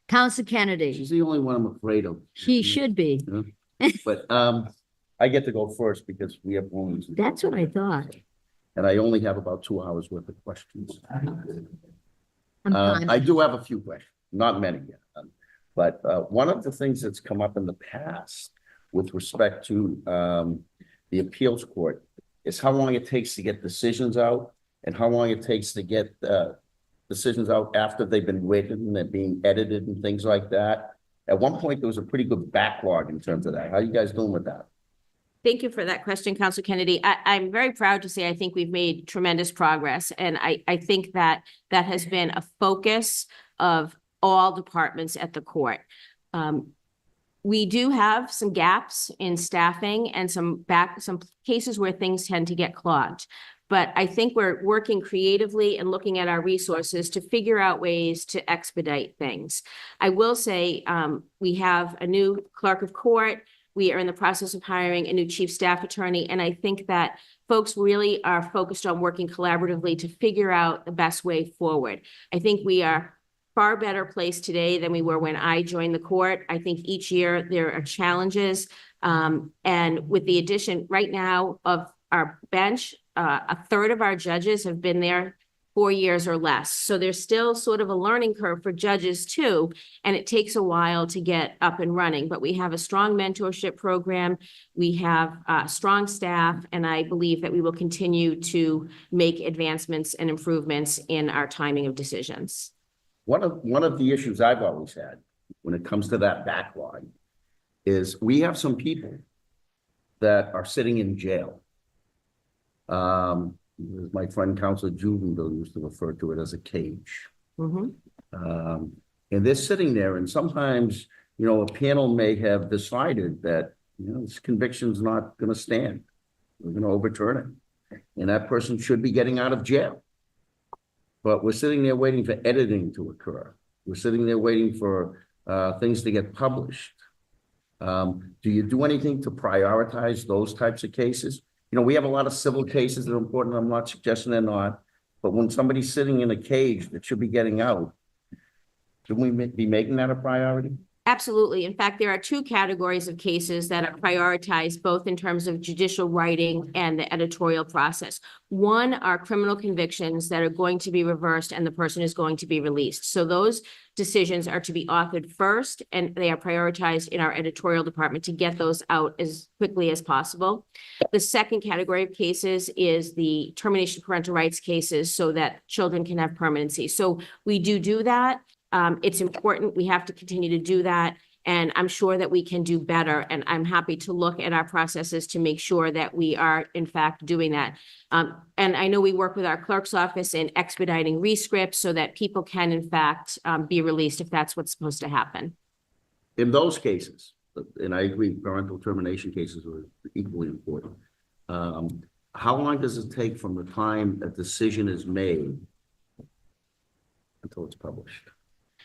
Counsel Kennedy. She's the only one I'm afraid of. She should be. But I get to go first because we have rooms. That's what I thought. And I only have about 2 hours worth of questions. I'm fine. I do have a few questions, not many yet. But one of the things that's come up in the past with respect to the appeals court is how long it takes to get decisions out and how long it takes to get decisions out after they've been written and they're being edited and things like that. At one point, there was a pretty good backlog in terms of that. How are you guys doing with that? Thank you for that question, Council Kennedy. I'm very proud to say I think we've made tremendous progress. And I think that that has been a focus of all departments at the court. We do have some gaps in staffing and some cases where things tend to get clogged. But I think we're working creatively and looking at our resources to figure out ways to expedite things. I will say we have a new clerk of court. We are in the process of hiring a new chief staff attorney. And I think that folks really are focused on working collaboratively to figure out the best way forward. I think we are far better placed today than we were when I joined the court. I think each year there are challenges. And with the addition right now of our bench, a third of our judges have been there 4 years or less. So there's still sort of a learning curve for judges too, and it takes a while to get up and running. But we have a strong mentorship program. We have strong staff, and I believe that we will continue to make advancements and improvements in our timing of decisions. One of the issues I've always had when it comes to that backlog is we have some people that are sitting in jail. My friend Counselor Juvenile used to refer to it as a cage. Mm-hmm. And they're sitting there, and sometimes, you know, a panel may have decided that, you know, this conviction's not gonna stand. We're gonna overturn it. And that person should be getting out of jail. But we're sitting there waiting for editing to occur. We're sitting there waiting for things to get published. Do you do anything to prioritize those types of cases? You know, we have a lot of civil cases that are important. I'm not suggesting they're not. But when somebody's sitting in a cage that should be getting out, should we be making that a priority? Absolutely. In fact, there are two categories of cases that are prioritized, both in terms of judicial writing and the editorial process. One are criminal convictions that are going to be reversed and the person is going to be released. So those decisions are to be authored first, and they are prioritized in our editorial department to get those out as quickly as possible. The second category of cases is the termination of parental rights cases so that children can have permanency. So we do that. It's important. We have to continue to do that. And I'm sure that we can do better. And I'm happy to look at our processes to make sure that we are, in fact, doing that. And I know we work with our clerk's office in expediting rescripts so that people can, in fact, be released if that's what's supposed to happen. In those cases, and I agree, parental termination cases are equally important. How long does it take from the time a decision is made until it's published?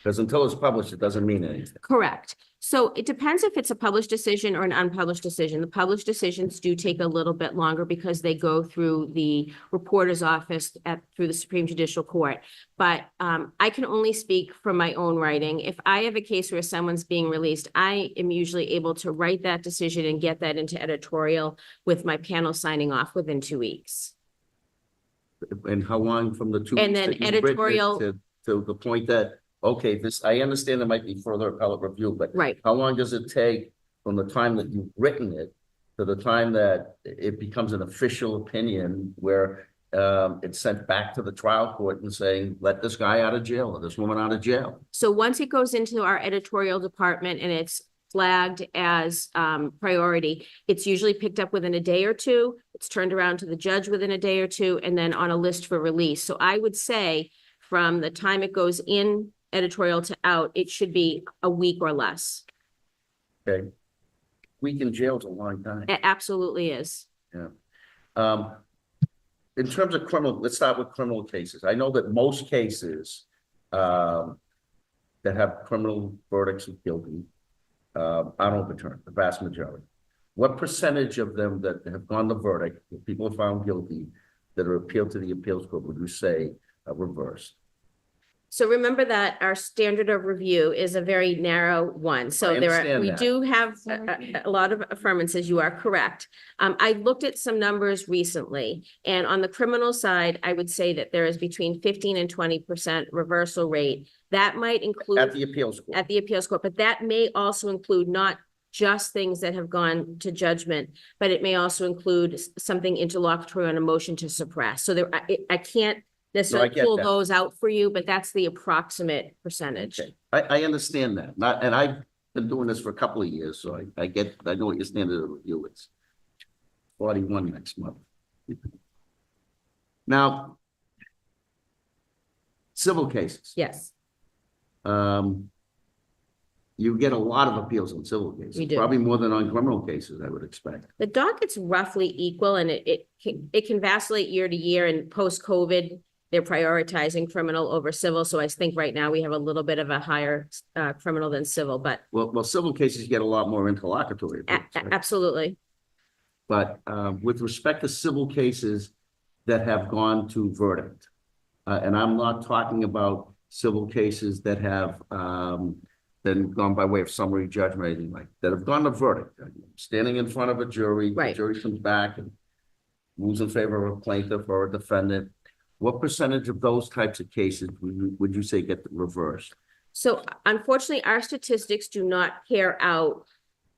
Because until it's published, it doesn't mean anything. Correct. So it depends if it's a published decision or an unpublished decision. The published decisions do take a little bit longer because they go through the reporter's office through the Supreme Judicial Court. But I can only speak from my own writing. If I have a case where someone's being released, I am usually able to write that decision and get that into editorial with my panel signing off within 2 weeks. And how long from the 2 And weeks then that you've written it editorial- to the point that, okay, this, I understand there might be further appellate review, but Right. how long does it take from the time that you've written it to the time that it becomes an official opinion where it's sent back to the trial court and saying, let this guy out of jail or this woman out of jail? So once it goes into our editorial department and it's flagged as priority, it's usually picked up within a day or two. It's turned around to the judge within a day or two, and then on a list for release. So I would say from the time it goes in editorial to out, it should be a week or less. Okay. Week in jail is a long time. It absolutely is. Yeah. In terms of criminal, let's start with criminal cases. I know that most cases that have criminal verdicts of guilty are overturned, the vast majority. What percentage of them that have gone the verdict, if people are found guilty, that are appealed to the appeals court, would you say are reversed? So remember that our standard of review is a very narrow one. So I there are, understand we that. do have a lot of affirmances. You are correct. I looked at some numbers recently, and on the criminal side, I would say that there is between 15 and 20% reversal rate. That might include At the appeals court. at the appeals court, but that may also include not just things that have gone to judgment, but it may also include something interlocutory on a motion to suppress. So there, I can't necessarily get pull that. those out for you, but that's the approximate percentage. Okay. I understand that. And I've been doing this for a couple of years, so I know what your standard of review is. 41 next month. Now, civil cases. Yes, You get a lot of appeals on civil cases. We do. Probably more than on criminal cases, I would expect. the docket's roughly equal, and it can vacillate year to year, and post-COVID, they're prioritizing criminal over civil. So I think right now we have a little bit of a higher criminal than civil, but Well, civil cases get a lot more interlocutory appeals, right? absolutely. But with respect to civil cases that have gone to verdict, and I'm not talking about civil cases that have then gone by way of summary judgment or anything like that, have gone to verdict, standing in front of a jury, Right. the jury comes back and rules in favor of a plaintiff or a defendant. What percentage of those types of cases would you say get reversed? So unfortunately, our statistics do not pair out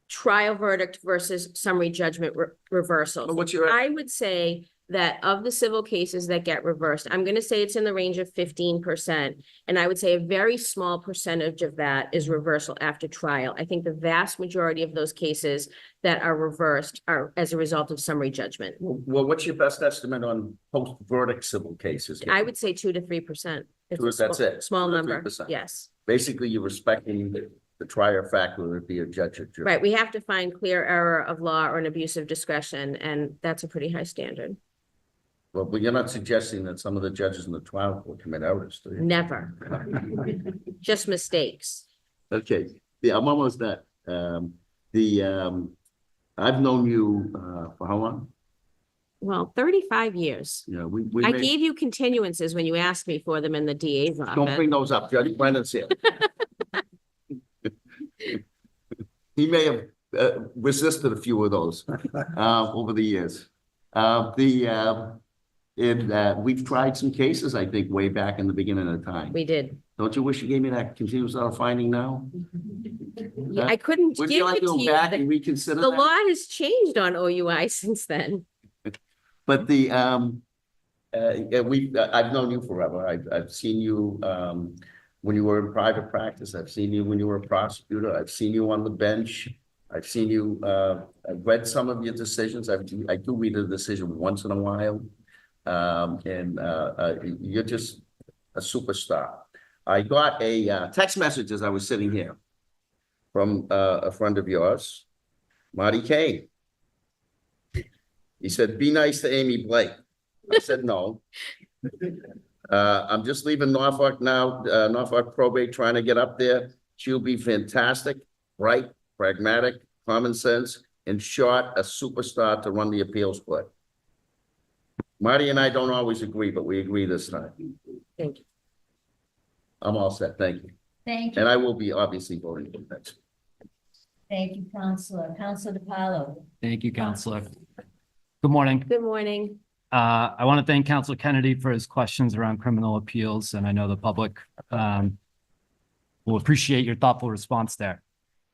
trial verdict versus summary judgment reversal. Well, what's your- I would say that of the civil cases that get reversed, I'm going to say it's in the range of 15%. And I would say a very small percentage of that is reversal after trial. I think the vast majority of those cases that are reversed are as a result of summary judgment. Well, what's your best estimate on post-verdict civil cases? I would say 2 to 3%. It's Two, a that's it, Small 2 to number, 3%. yes. basically you're respecting the trier fact, whether it be a judge or jury. Right, we have to find clear error of law or an abuse of discretion, and that's a pretty high standard. Well, but you're not suggesting that some of the judges in the trial court commit errors, do you? Never. Just mistakes. Okay, yeah, I'm almost done. I've known you, for how long? Well, 35 years. You know, we I may, gave you continuances when you asked me for them in the DA's don't office. bring those up, Judge Brennan's here. He may have resisted a few of those over the years. We've tried some cases, I think, way back in the beginning of the time. We did. Don't you wish you gave me that continuous auto finding now? Yeah, I couldn't Would give you like it to to go you. back and reconsider The that? law has changed on OUI since then. But I've known you forever. I've seen you when you were in private practice. I've seen you when you were a prosecutor. I've seen you on the bench. I've seen you, I've read some of your decisions. I do read a decision once in a while. You're just a superstar. I got a text message as I was sitting here from a friend of yours, Marty Kane. He said, "Be nice to Amy Blake." I said, "No." I'm just leaving Norfolk now, Norfolk probate, trying to get up there. She'll be fantastic, bright, pragmatic, common sense, in short, a superstar to run the appeals court. Marty and I don't always agree, but we agree this time. Thank you. I'm all set, thank you. Thank you. And I will be obviously voting for next. Thank you, Counselor. Counselor DiPaolo. Thank you, Counselor. Good morning. Good morning. I want to thank Counselor Kennedy for his questions around criminal appeals, and I know the public will appreciate your thoughtful response there.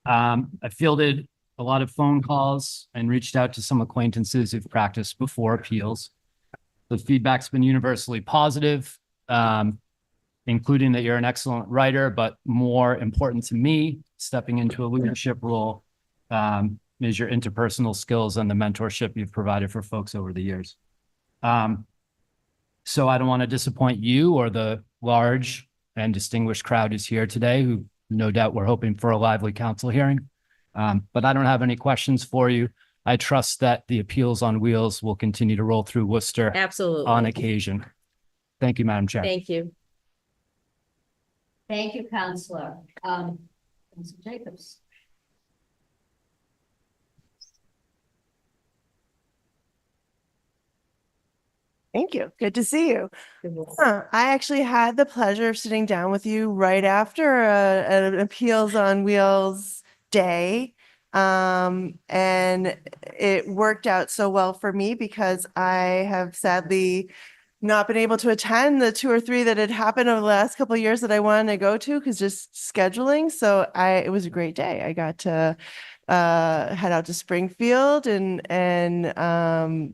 I fielded a lot of phone calls and reached out to some acquaintances who've practiced before appeals. The feedback's been universally positive, including that you're an excellent writer, but more important to me, stepping into a leadership role, is your interpersonal skills and the mentorship you've provided for folks over the years. So I don't want to disappoint you or the large and distinguished crowd who's here today, who no doubt we're hoping for a lively council hearing. But I don't have any questions for you. I trust that the appeals on wheels will continue to roll through Worcester Absolutely. on occasion. Thank you, Madam Chair. Thank you. Thank you, Counselor. Counselor Jacobs. Thank you. Good to see you. Good morning. I actually had the pleasure of sitting down with you right after an Appeals on Wheels day. And it worked out so well for me because I have sadly not been able to attend the 2 or 3 that had happened over the last couple of years that I wanted to go to because just scheduling. So it was a great day. I got to head out to Springfield and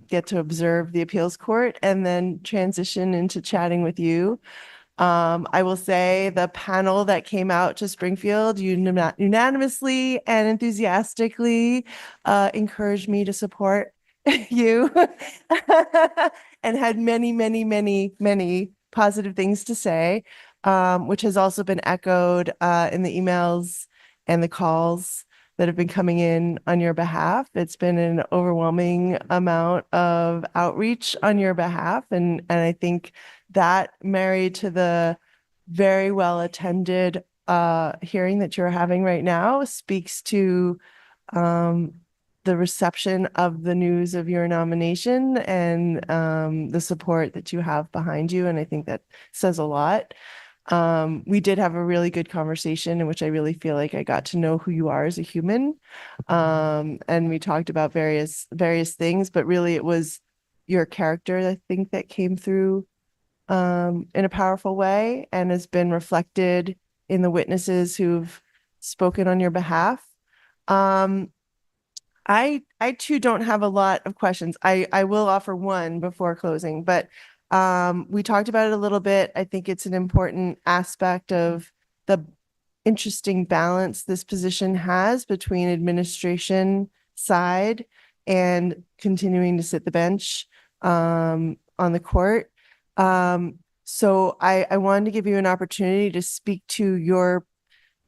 get to observe the appeals court and then transition into chatting with you. I will say the panel that came out to Springfield unanimously and enthusiastically encouraged me to support you and had many, many, many, many positive things to say, which has also been echoed in the emails and the calls that have been coming in on your behalf. It's been an overwhelming amount of outreach on your behalf. And I think that married to the very well attended hearing that you're having right now speaks to the reception of the news of your nomination and the support that you have behind you. And I think that says a lot. We did have a really good conversation in which I really feel like I got to know who you are as a human. And we talked about various things, but really it was your character, I think, that came through in a powerful way and has been reflected in the witnesses who've spoken on your behalf. I too don't have a lot of questions. I will offer one before closing, but we talked about it a little bit. I think it's an important aspect of the interesting balance this position has between administration side and continuing to sit the bench on the court. So I wanted to give you an opportunity to speak to your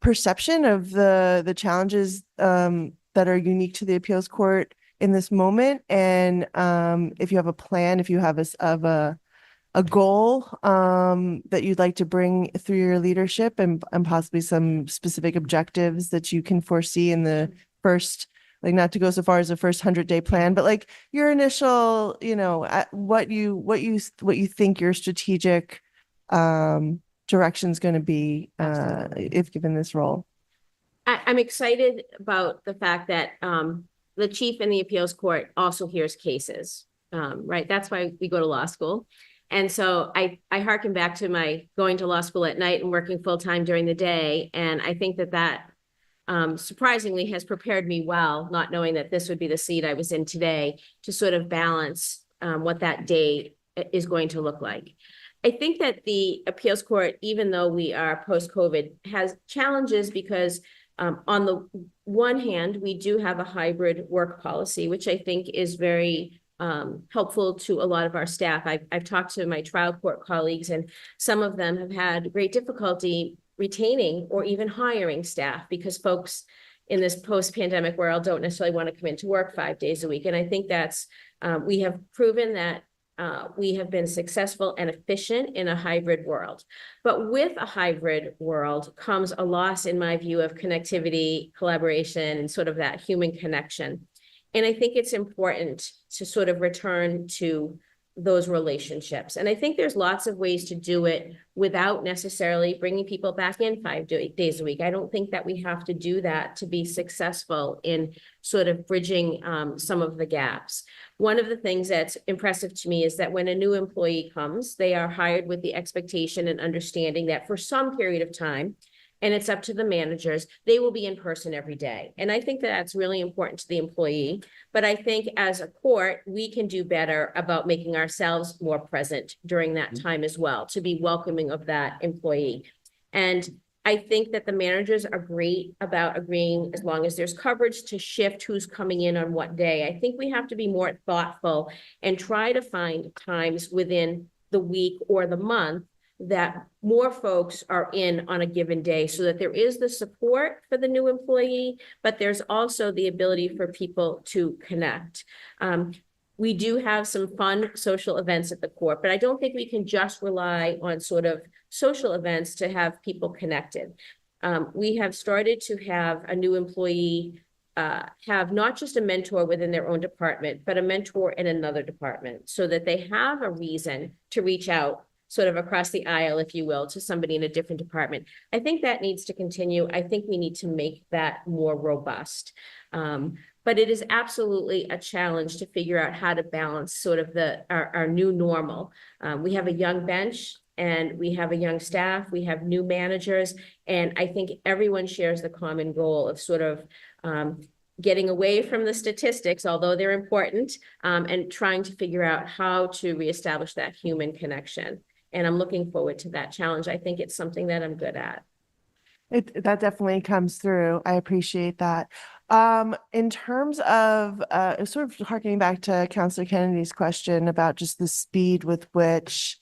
perception of the challenges that are unique to the appeals court in this moment. And if you have a plan, if you have a goal that you'd like to bring through your leadership and possibly some specific objectives that you can foresee in the first, like not to go so far as the first 100-day plan, but like your initial, what you think your strategic direction is going to be if given this role. I'm excited about the fact that the chief in the appeals court also hears cases, right? That's why we go to law school. And so I hearken back to my going to law school at night and working full-time during the day. And I think that surprisingly has prepared me well, not knowing that this would be the seat I was in today, to sort of balance what that day is going to look like. I think that the appeals court, even though we are post-COVID, has challenges because on the one hand, we do have a hybrid work policy, which I think is very helpful to a lot of our staff. I've talked to my trial court colleagues, and some of them have had great difficulty retaining or even hiring staff because folks in this post-pandemic world don't necessarily want to come into work 5 days a week. And I think that's, we have proven that we have been successful and efficient in a hybrid world. But with a hybrid world comes a loss, in my view, of connectivity, collaboration, and sort of that human connection. And I think it's important to sort of return to those relationships. And I think there's lots of ways to do it without necessarily bringing people back in 5 days a week. I don't think that we have to do that to be successful in sort of bridging some of the gaps. One of the things that's impressive to me is that when a new employee comes, they are hired with the expectation and understanding that for some period of time, and it's up to the managers, they will be in person every day. And I think that that's really important to the employee. But I think as a court, we can do better about making ourselves more present during that time as well, to be welcoming of that employee. And I think that the managers are great about agreeing, as long as there's coverage, to shift who's coming in on what day. I think we have to be more thoughtful and try to find times within the week or the month that more folks are in on a given day, so that there is the support for the new employee, but there's also the ability for people to connect. We do have some fun social events at the court, but I don't think we can just rely on sort of social events to have people connected. We have started to have a new employee have not just a mentor within their own department, but a mentor in another department, so that they have a reason to reach out sort of across the aisle, if you will, to somebody in a different department. I think that needs to continue. I think we need to make that more robust. But it is absolutely a challenge to figure out how to balance sort of our new normal. We have a young bench and we have a young staff, we have new managers, and I think everyone shares the common goal of sort of getting away from the statistics, although they're important, and trying to figure out how to reestablish that human connection. And I'm looking forward to that challenge. I think it's something that I'm good at. That definitely comes through. I appreciate that. In terms of sort of harkening back to Councilor Kennedy's question about just the speed with which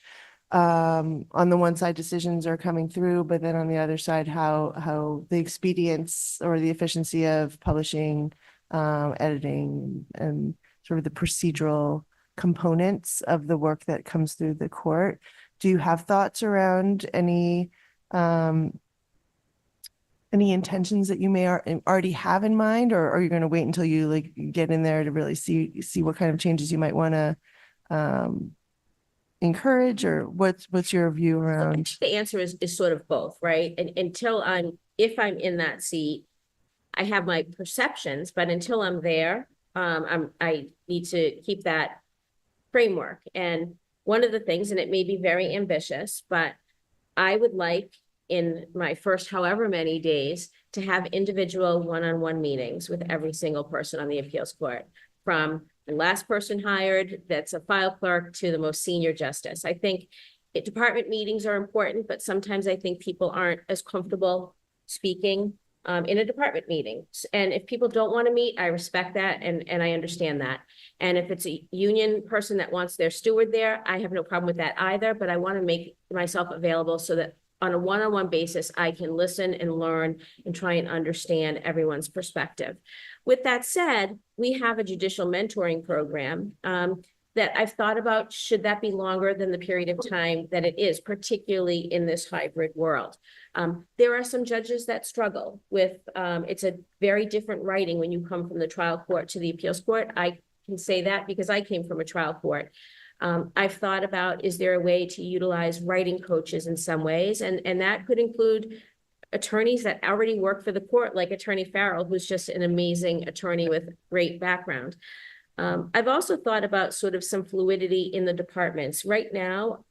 on the one side decisions are coming through, but then on the other side, how the expedience or the efficiency of publishing, editing, and sort of the procedural components of the work that comes through the court. Do you have thoughts around any intentions that you may already have in mind, or are you going to wait until you like get in there to really see what kind of changes you might want to encourage, or what's your view around? The answer is sort of both, right? And if I'm in that seat, I have my perceptions, but until I'm there, I need to keep that framework. And one of the things, and it may be very ambitious, but I would like in my first however many days to have individual one-on-one meetings with every single person on the appeals court, from the last person hired that's a file clerk to the most senior justice. I think department meetings are important, but sometimes I think people aren't as comfortable speaking in a department meeting. And if people don't want to meet, I respect that and I understand that. And if it's a union person that wants their steward there, I have no problem with that either, but I want to make myself available so that on a one-on-one basis, I can listen and learn and try and understand everyone's perspective. With that said, we have a judicial mentoring program that I've thought about, should that be longer than the period of time that it is, particularly in this hybrid world. There are some judges that struggle with, it's a very different writing when you come from the trial court to the appeals court. I can say that because I came from a trial court. I've thought about, is there a way to utilize writing coaches in some ways? And that could include attorneys that already work for the court, like Attorney Farrell, who's just an amazing attorney with great background. I've also thought about sort of some fluidity in the departments. Right now,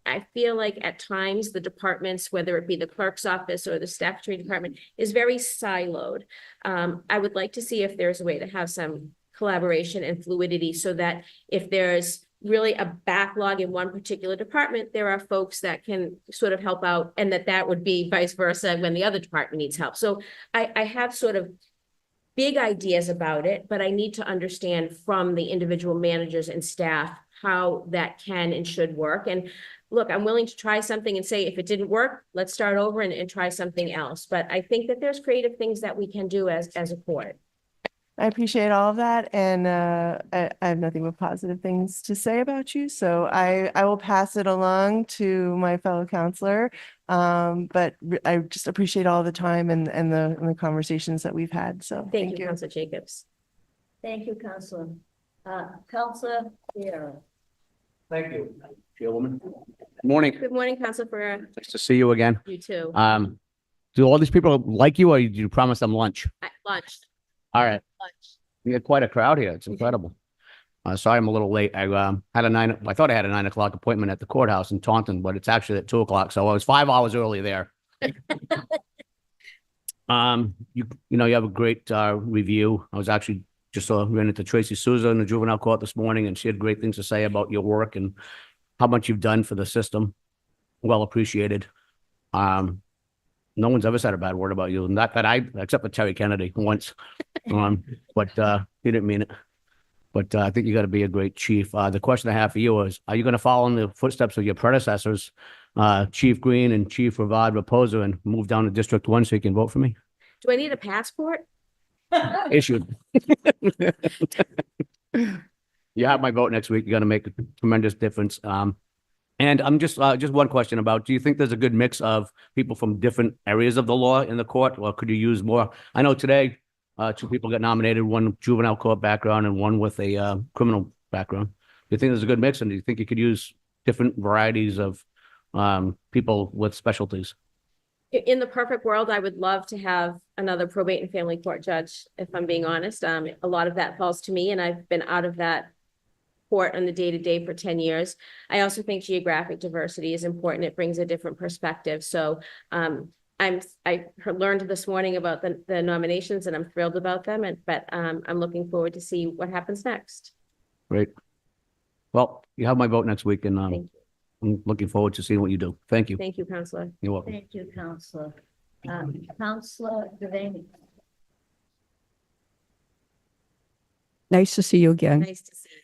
I feel like at times the departments, whether it be the clerk's office or the statutory department, is very siloed. I would like to see if there's a way to have some collaboration and fluidity so that if there's really a backlog in one particular department, there are folks that can sort of help out, and that would be vice versa when the other department needs help. So I have sort of big ideas about it, but I need to understand from the individual managers and staff how that can and should work. And look, I'm willing to try something and say, if it didn't work, let's start over and try something else. But I think that there's creative things that we can do as a court. I appreciate all of that, and I have nothing but positive things to say about you. So I will pass it along to my fellow counselor. But I just appreciate all the time and the conversations that we've had. So Thank you, Counselor Jacobs. Thank you, Counselor. Counselor Piero. Thank you, Chairwoman. Good morning. Good morning, Counselor Ferrer. Nice to see you again. You too. Do all these people like you, or did you promise them lunch? At lunch. All right. We had quite a crowd here. It's incredible. Sorry, I'm a little late. I had I thought I had a 9 o'clock appointment at the courthouse in Taunton, but it's actually at 2 o'clock. So I was 5 hours early there. You have a great review. I was actually just ran into Tracy Souza in the juvenile court this morning, and she had great things to say about your work and how much you've done for the system. Well appreciated. No one's ever said a bad word about you. Not that except for Terry Kennedy once. But he didn't mean it. But I think you got to be a great chief. The question I have for you is, are you going to follow in the footsteps of your predecessors, Chief Green and Chief Ravad Raposa, and move down to District 1 so you can vote for me? Do I need a passport? Issued. You have my vote next week. You're going to make a tremendous difference. And I'm just one question about, do you think there's a good mix of people from different areas of the law in the court, or could you use more? I know today, 2 people got nominated, one juvenile court background and one with a criminal background. Do you think there's a good mix, and do you think you could use different varieties of people with specialties? In the perfect world, I would love to have another probate and family court judge, if I'm being honest. A lot of that falls to me, and I've been out of that court on the day-to-day for 10 years. I also think geographic diversity is important. It brings a different perspective. So I learned this morning about the nominations, and I'm thrilled about them. But I'm looking forward to see what happens next. Great. Well, you have my vote next week, and I'm looking forward to seeing what you do. Thank you. Thank you, Counselor. You're welcome. Thank you, Counselor. Counselor Devaney. Nice to see you again. Nice to see you.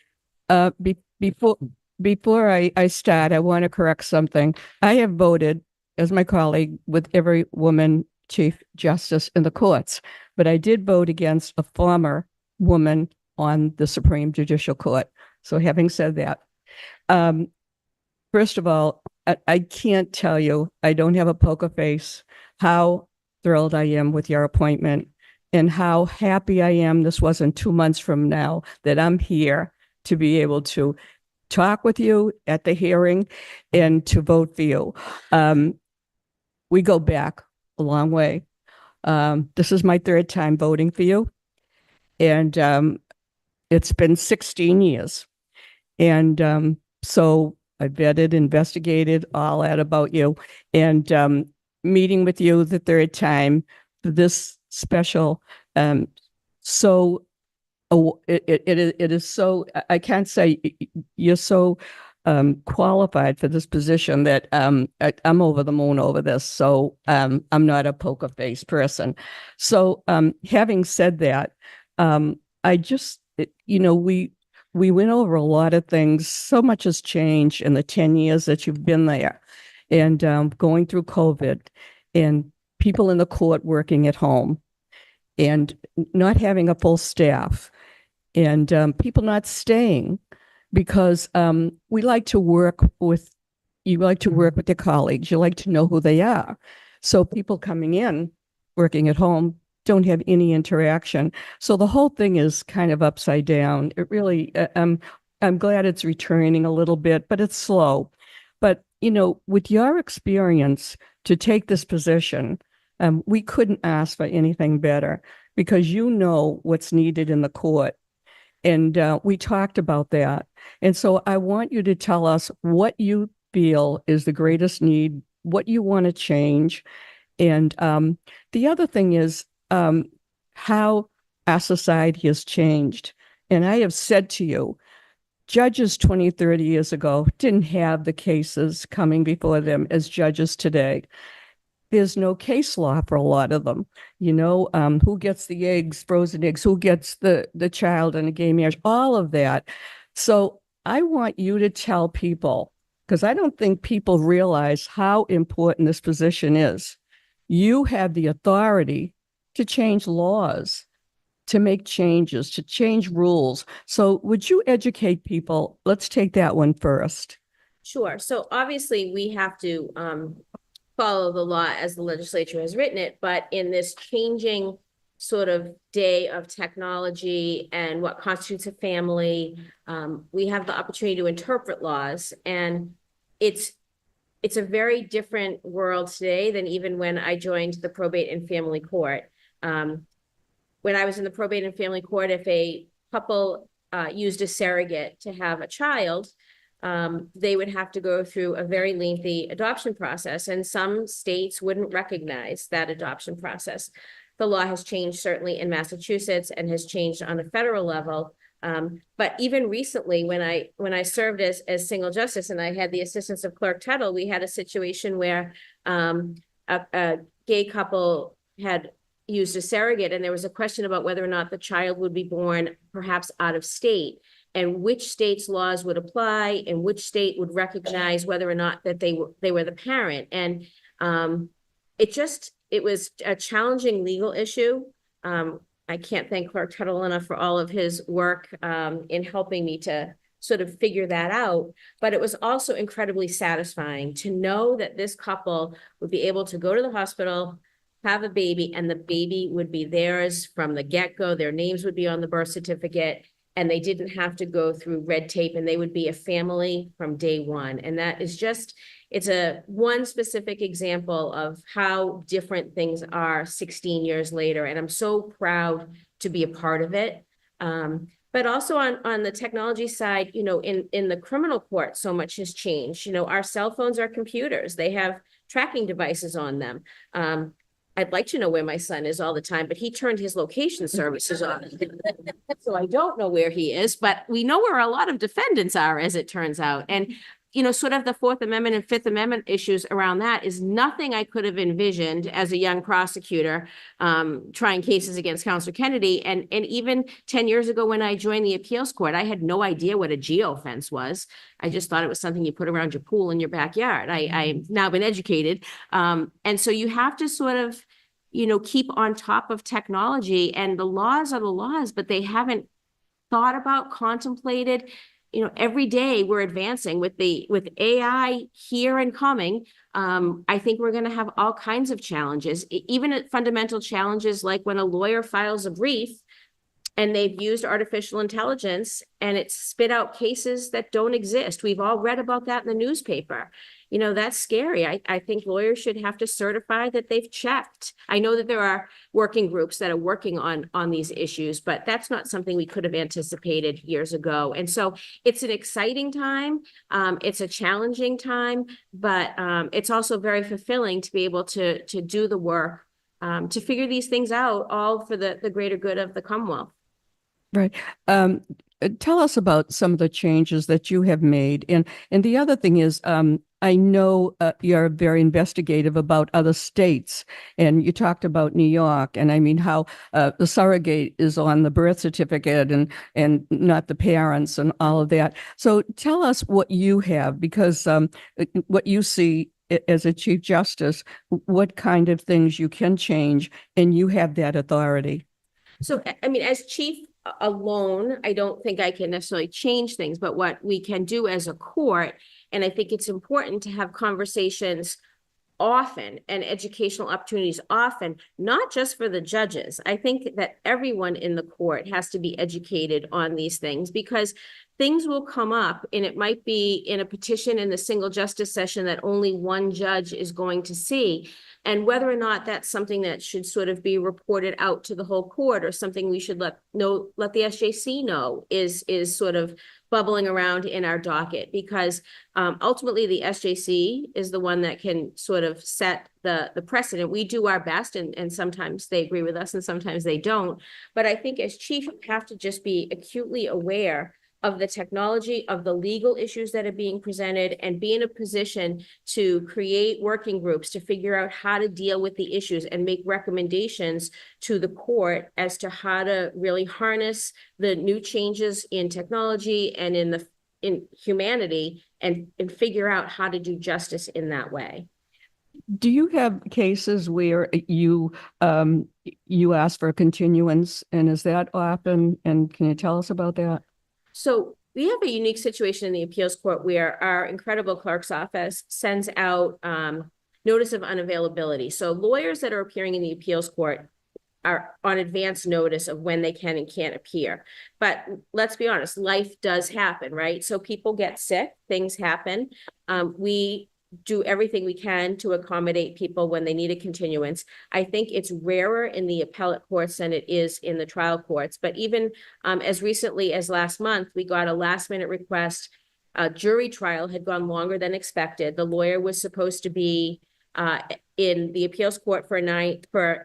Before I start, I want to correct something. I have voted as my colleague with every woman chief justice in the courts, but I did vote against a former woman on the Supreme Judicial Court. So having said that, first of all, I can't tell you, I don't have a poker face, how thrilled I am with your appointment and how happy I am this wasn't 2 months from now that I'm here to be able to talk with you at the hearing and to vote for you. We go back a long way. This is my 3rd time voting for you. And it's been 16 years. And so I vetted, investigated all that about you. And meeting with you the 3rd time for this special, it is so, I can't say you're so qualified for this position that I'm over the moon over this. So I'm not a poker face person. So having said that, I just, we went over a lot of things. So much has changed in the 10 years that you've been there, and going through COVID, and people in the court working at home, and not having a full staff, and people not staying because we like to work with, you like to work with your colleagues, you like to know who they are. So people coming in, working at home, don't have any interaction. So the whole thing is kind of upside down. It really, I'm glad it's returning a little bit, but it's slow. But, with your experience to take this position, we couldn't ask for anything better because you know what's needed in the court. And we talked about that. And so I want you to tell us what you feel is the greatest need, what you want to change. And the other thing is how our society has changed. And I have said to you, judges 20, 30 years ago didn't have the cases coming before them as judges today. There's no case law for a lot of them. Who gets the eggs, frozen eggs, who gets the child in a gay marriage, all of that. So I want you to tell people, because I don't think people realize how important this position is. You have the authority to change laws, to make changes, to change rules. So would you educate people? Let's take that one first. Sure. So obviously we have to follow the law as the legislature has written it, but in this changing sort of day of technology and what constitutes a family, we have the opportunity to interpret laws, and it's a very different world today than even when I joined the probate and family court. When I was in the probate and family court, if a couple used a surrogate to have a child, they would have to go through a very lengthy adoption process, and some states wouldn't recognize that adoption process. The law has changed certainly in Massachusetts and has changed on a federal level. But even recently, when I served as single justice and I had the assistance of Clerk Tuttle, we had a situation where a gay couple had used a surrogate, and there was a question about whether or not the child would be born perhaps out of state, and which state's laws would apply and which state would recognize whether or not that they were the parent. And it was a challenging legal issue. I can't thank Clerk Tuttle enough for all of his work in helping me to sort of figure that out. But it was also incredibly satisfying to know that this couple would be able to go to the hospital, have a baby, and the baby would be theirs from the get-go. Their names would be on the birth certificate, and they didn't have to go through red tape, and they would be a family from day one. And that is just, it's a one specific example of how different things are 16 years later. And I'm so proud to be a part of it. But also on the technology side, in the criminal court, so much has changed. Our cell phones are computers. They have tracking devices on them. I'd like to know where my son is all the time, but he turned his location services on. So I don't know where he is, but we know where a lot of defendants are, as it turns out. And, sort of the Fourth Amendment and Fifth Amendment issues around that is nothing I could have envisioned as a young prosecutor trying cases against Counselor Kennedy. And even 10 years ago when I joined the appeals court, I had no idea what a geofence was. I just thought it was something you put around your pool in your backyard. I've now been educated. And so you have to sort of, keep on top of technology, and the laws are the laws, but they haven't thought about, contemplated. Every day we're advancing with AI here and coming. I think we're going to have all kinds of challenges, even at fundamental challenges, like when a lawyer files a brief and they've used artificial intelligence and it's spit out cases that don't exist. We've all read about that in the newspaper. That's scary. I think lawyers should have to certify that they've checked. I know that there are working groups that are working on these issues, but that's not something we could have anticipated years ago. And so it's an exciting time. It's a challenging time, but it's also very fulfilling to be able to do the work, to figure these things out, all for the greater good of the Commonwealth. Right. tell us about some of the changes that you have made. And the other thing is, I know you're very investigative about other states, and you talked about New York, and I mean how the surrogate is on the birth certificate and not the parents and all of that. So tell us what you have, because what you see as a Chief Justice, what kind of things you can change, and you have that authority. So, I mean, as chief alone, I don't think I can necessarily change things, but what we can do as a court, and I think it's important to have conversations often and educational opportunities often, not just for the judges. I think that everyone in the court has to be educated on these things, because things will come up, and it might be in a petition in the single justice session that only one judge is going to see. And whether or not that's something that should sort of be reported out to the whole court, or something we should let the SJC know is sort of bubbling around in our docket, because ultimately the SJC is the one that can sort of set the precedent. We do our best, and sometimes they agree with us and sometimes they don't. But I think as chief, you have to just be acutely aware of the technology, of the legal issues that are being presented, and be in a position to create working groups to figure out how to deal with the issues and make recommendations to the court as to how to really harness the new changes in technology and in humanity, and figure out how to do justice in that way. Do you have cases where you ask for a continuance, and is that often? And can you tell us about that? So we have a unique situation in the appeals court where our incredible clerk's office sends out notice of unavailability. So lawyers that are appearing in the appeals court are on advance notice of when they can and can't appear. But let's be honest, life does happen, right? So people get sick, things happen. We do everything we can to accommodate people when they need a continuance. I think it's rarer in the appellate courts than it is in the trial courts. But even as recently as last month, we got a last minute request. A jury trial had gone longer than expected. The lawyer was supposed to be in the appeals court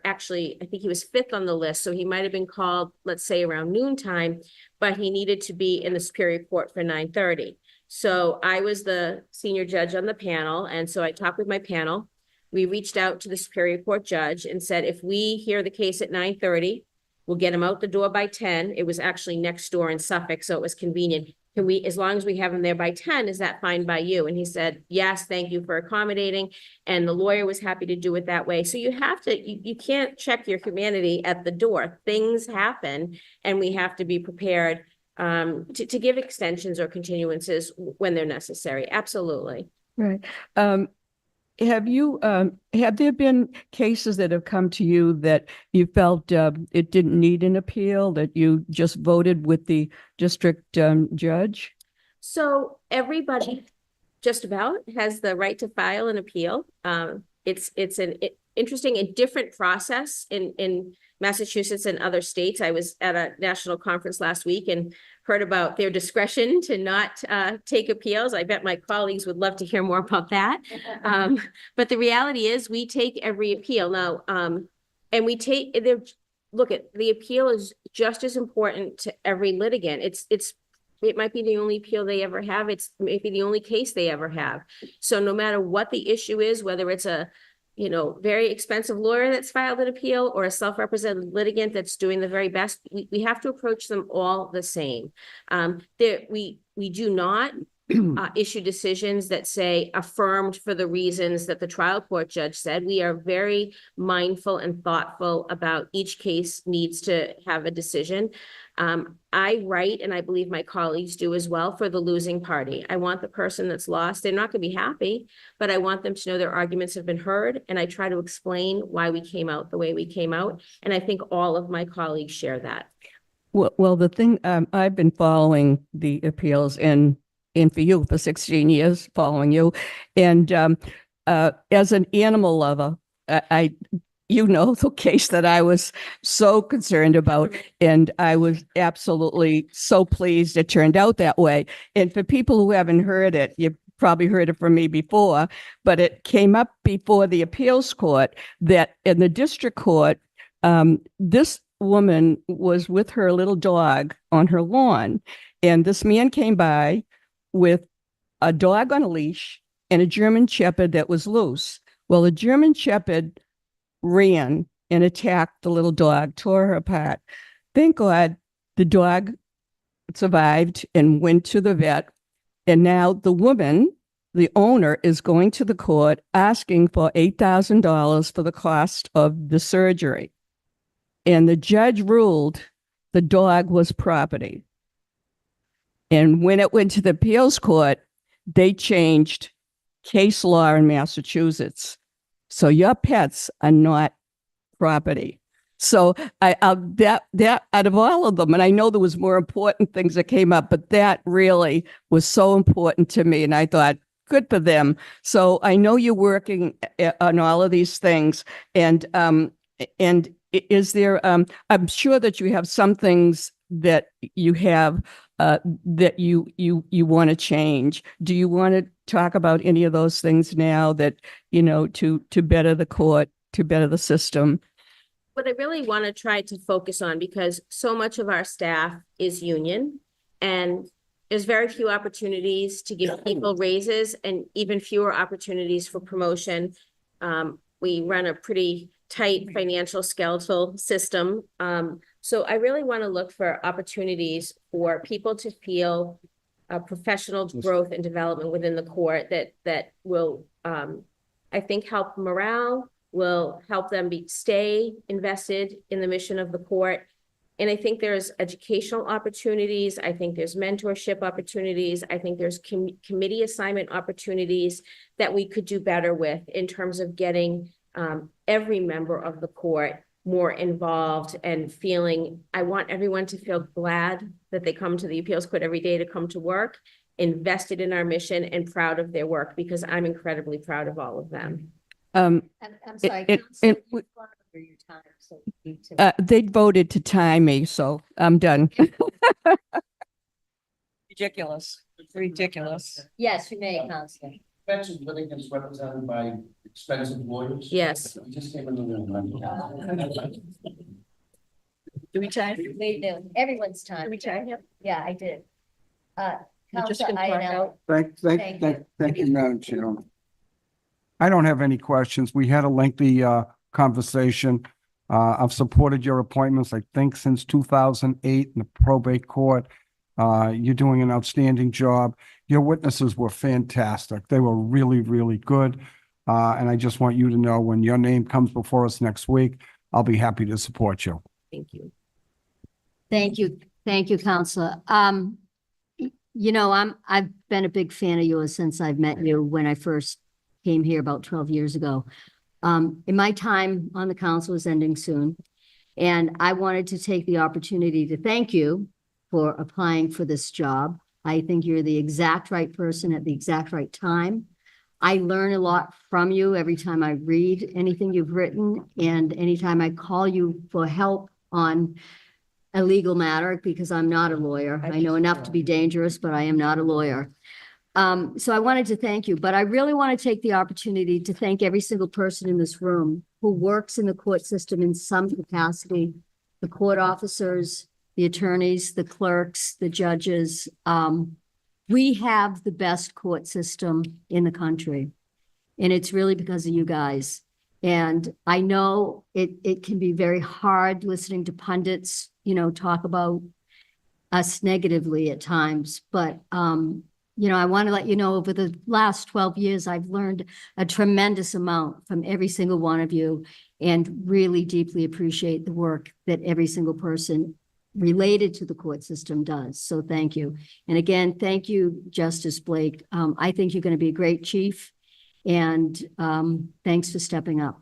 actually, I think he was 5th on the list. So he might've been called, let's say around noontime, but he needed to be in the Superior Court for 9:30. So I was the senior judge on the panel. And so I talked with my panel. We reached out to the Superior Court judge and said, if we hear the case at 9:30, we'll get him out the door by 10. It was actually next door in Suffolk, so it was convenient. Can we, as long as we have him there by 10, is that fine by you? And he said, yes, thank you for accommodating. And the lawyer was happy to do it that way. So you have to, you can't check your humanity at the door. Things happen, and we have to be prepared to give extensions or continuances when they're necessary. Absolutely. Right. Have there been cases that have come to you that you felt it didn't need an appeal, that you just voted with the district judge? So everybody just about has the right to file an appeal. It's an interesting and different process in Massachusetts and other states. I was at a national conference last week and heard about their discretion to not take appeals. I bet my colleagues would love to hear more about that. But the reality is we take every appeal now, and we take the appeal is just as important to every litigant. It might be the only appeal they ever have. It's maybe the only case they ever have. So no matter what the issue is, whether it's a very expensive lawyer that's filed an appeal or a self-represented litigant that's doing the very best, we have to approach them all the same. We do not issue decisions that say affirmed for the reasons that the trial court judge said. We are very mindful and thoughtful about each case needs to have a decision. I write, and I believe my colleagues do as well, for the losing party. I want the person that's lost, they're not going to be happy, but I want them to know their arguments have been heard, and I try to explain why we came out the way we came out. And I think all of my colleagues share that. Well, the thing, I've been following the appeals and for you for 16 years, following you. And as an animal lover, the case that I was so concerned about, and I was absolutely so pleased it turned out that way. And for people who haven't heard it, you've probably heard it from me before, but it came up before the appeals court that in the district court, this woman was with her little dog on her lawn, and this man came by with a dog on a leash and a German Shepherd that was loose. Well, the German Shepherd ran and attacked the little dog, tore her apart. Thank God the dog survived and went to the vet. And now the woman, the owner, is going to the court asking for $8,000 for the cost of the surgery. And the judge ruled the dog was property. And when it went to the appeals court, they changed case law in Massachusetts. So your pets are not property. So that out of all of them, and I know there was more important things that came up, but that really was so important to me. And I thought, good for them. So I know you're working on all of these things. And is there, I'm sure that you have some things that you have that you want to change. Do you want to talk about any of those things now that, to better the court, to better the system? What I really want to try to focus on, because so much of our staff is union, and there's very few opportunities to give people raises and even fewer opportunities for promotion. We run a pretty tight financial skeletal system. So I really want to look for opportunities for people to feel professional growth and development within the court that will, I think, help morale, will help them stay invested in the mission of the court. And I think there's educational opportunities. I think there's mentorship opportunities. I think there's committee assignment opportunities that we could do better with in terms of getting every member of the court more involved and feeling, I want everyone to feel glad that they come to the appeals court every day to come to work, invested in our mission and proud of their work, because I'm incredibly proud of all of them. I'm sorry. Your time, so you need to- They voted to time me, so I'm done. Ridiculous. Ridiculous. Yes, you may, Counselor. Expensive living is represented by expensive lawyers. Yes. We just came in the room. Do we time? We do. Everyone's time. Do we time him? Yeah, I did. You're just Counselor gonna clock Ionel. out? Thank you. Thank you, Madam Chair. I don't have any questions. We had a lengthy conversation. I've supported your appointments, I think, since 2008 in the probate court. You're doing an outstanding job. Your witnesses were fantastic. They were really, really good. And I just want you to know, when your name comes before us next week, I'll be happy to support you. Thank you. Thank you. Thank you, Counselor. I've been a big fan of yours since I've met you when I first came here about 12 years ago. In my time on the council is ending soon, and I wanted to take the opportunity to thank you for applying for this job. I think you're the exact right person at the exact right time. I learn a lot from you every time I read anything you've written, and anytime I call you for help on a legal matter, because I'm not a lawyer. I know enough to be dangerous, but I am not a lawyer. So I wanted to thank you, but I really want to take the opportunity to thank every single person in this room who works in the court system in some capacity, the court officers, the attorneys, the clerks, the judges. We have the best court system in the country, and it's really because of you guys. And I know it can be very hard listening to pundits, talk about us negatively at times, but I want to let you know, over the last 12 years, I've learned a tremendous amount from every single one of you, and really deeply appreciate the work that every single person related to the court system does. So thank you. And again, thank you, Justice Blake. I think you're going to be a great chief, and thanks for stepping up.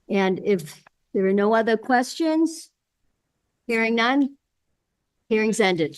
And if there are no other questions, hearing none, hearing's ended.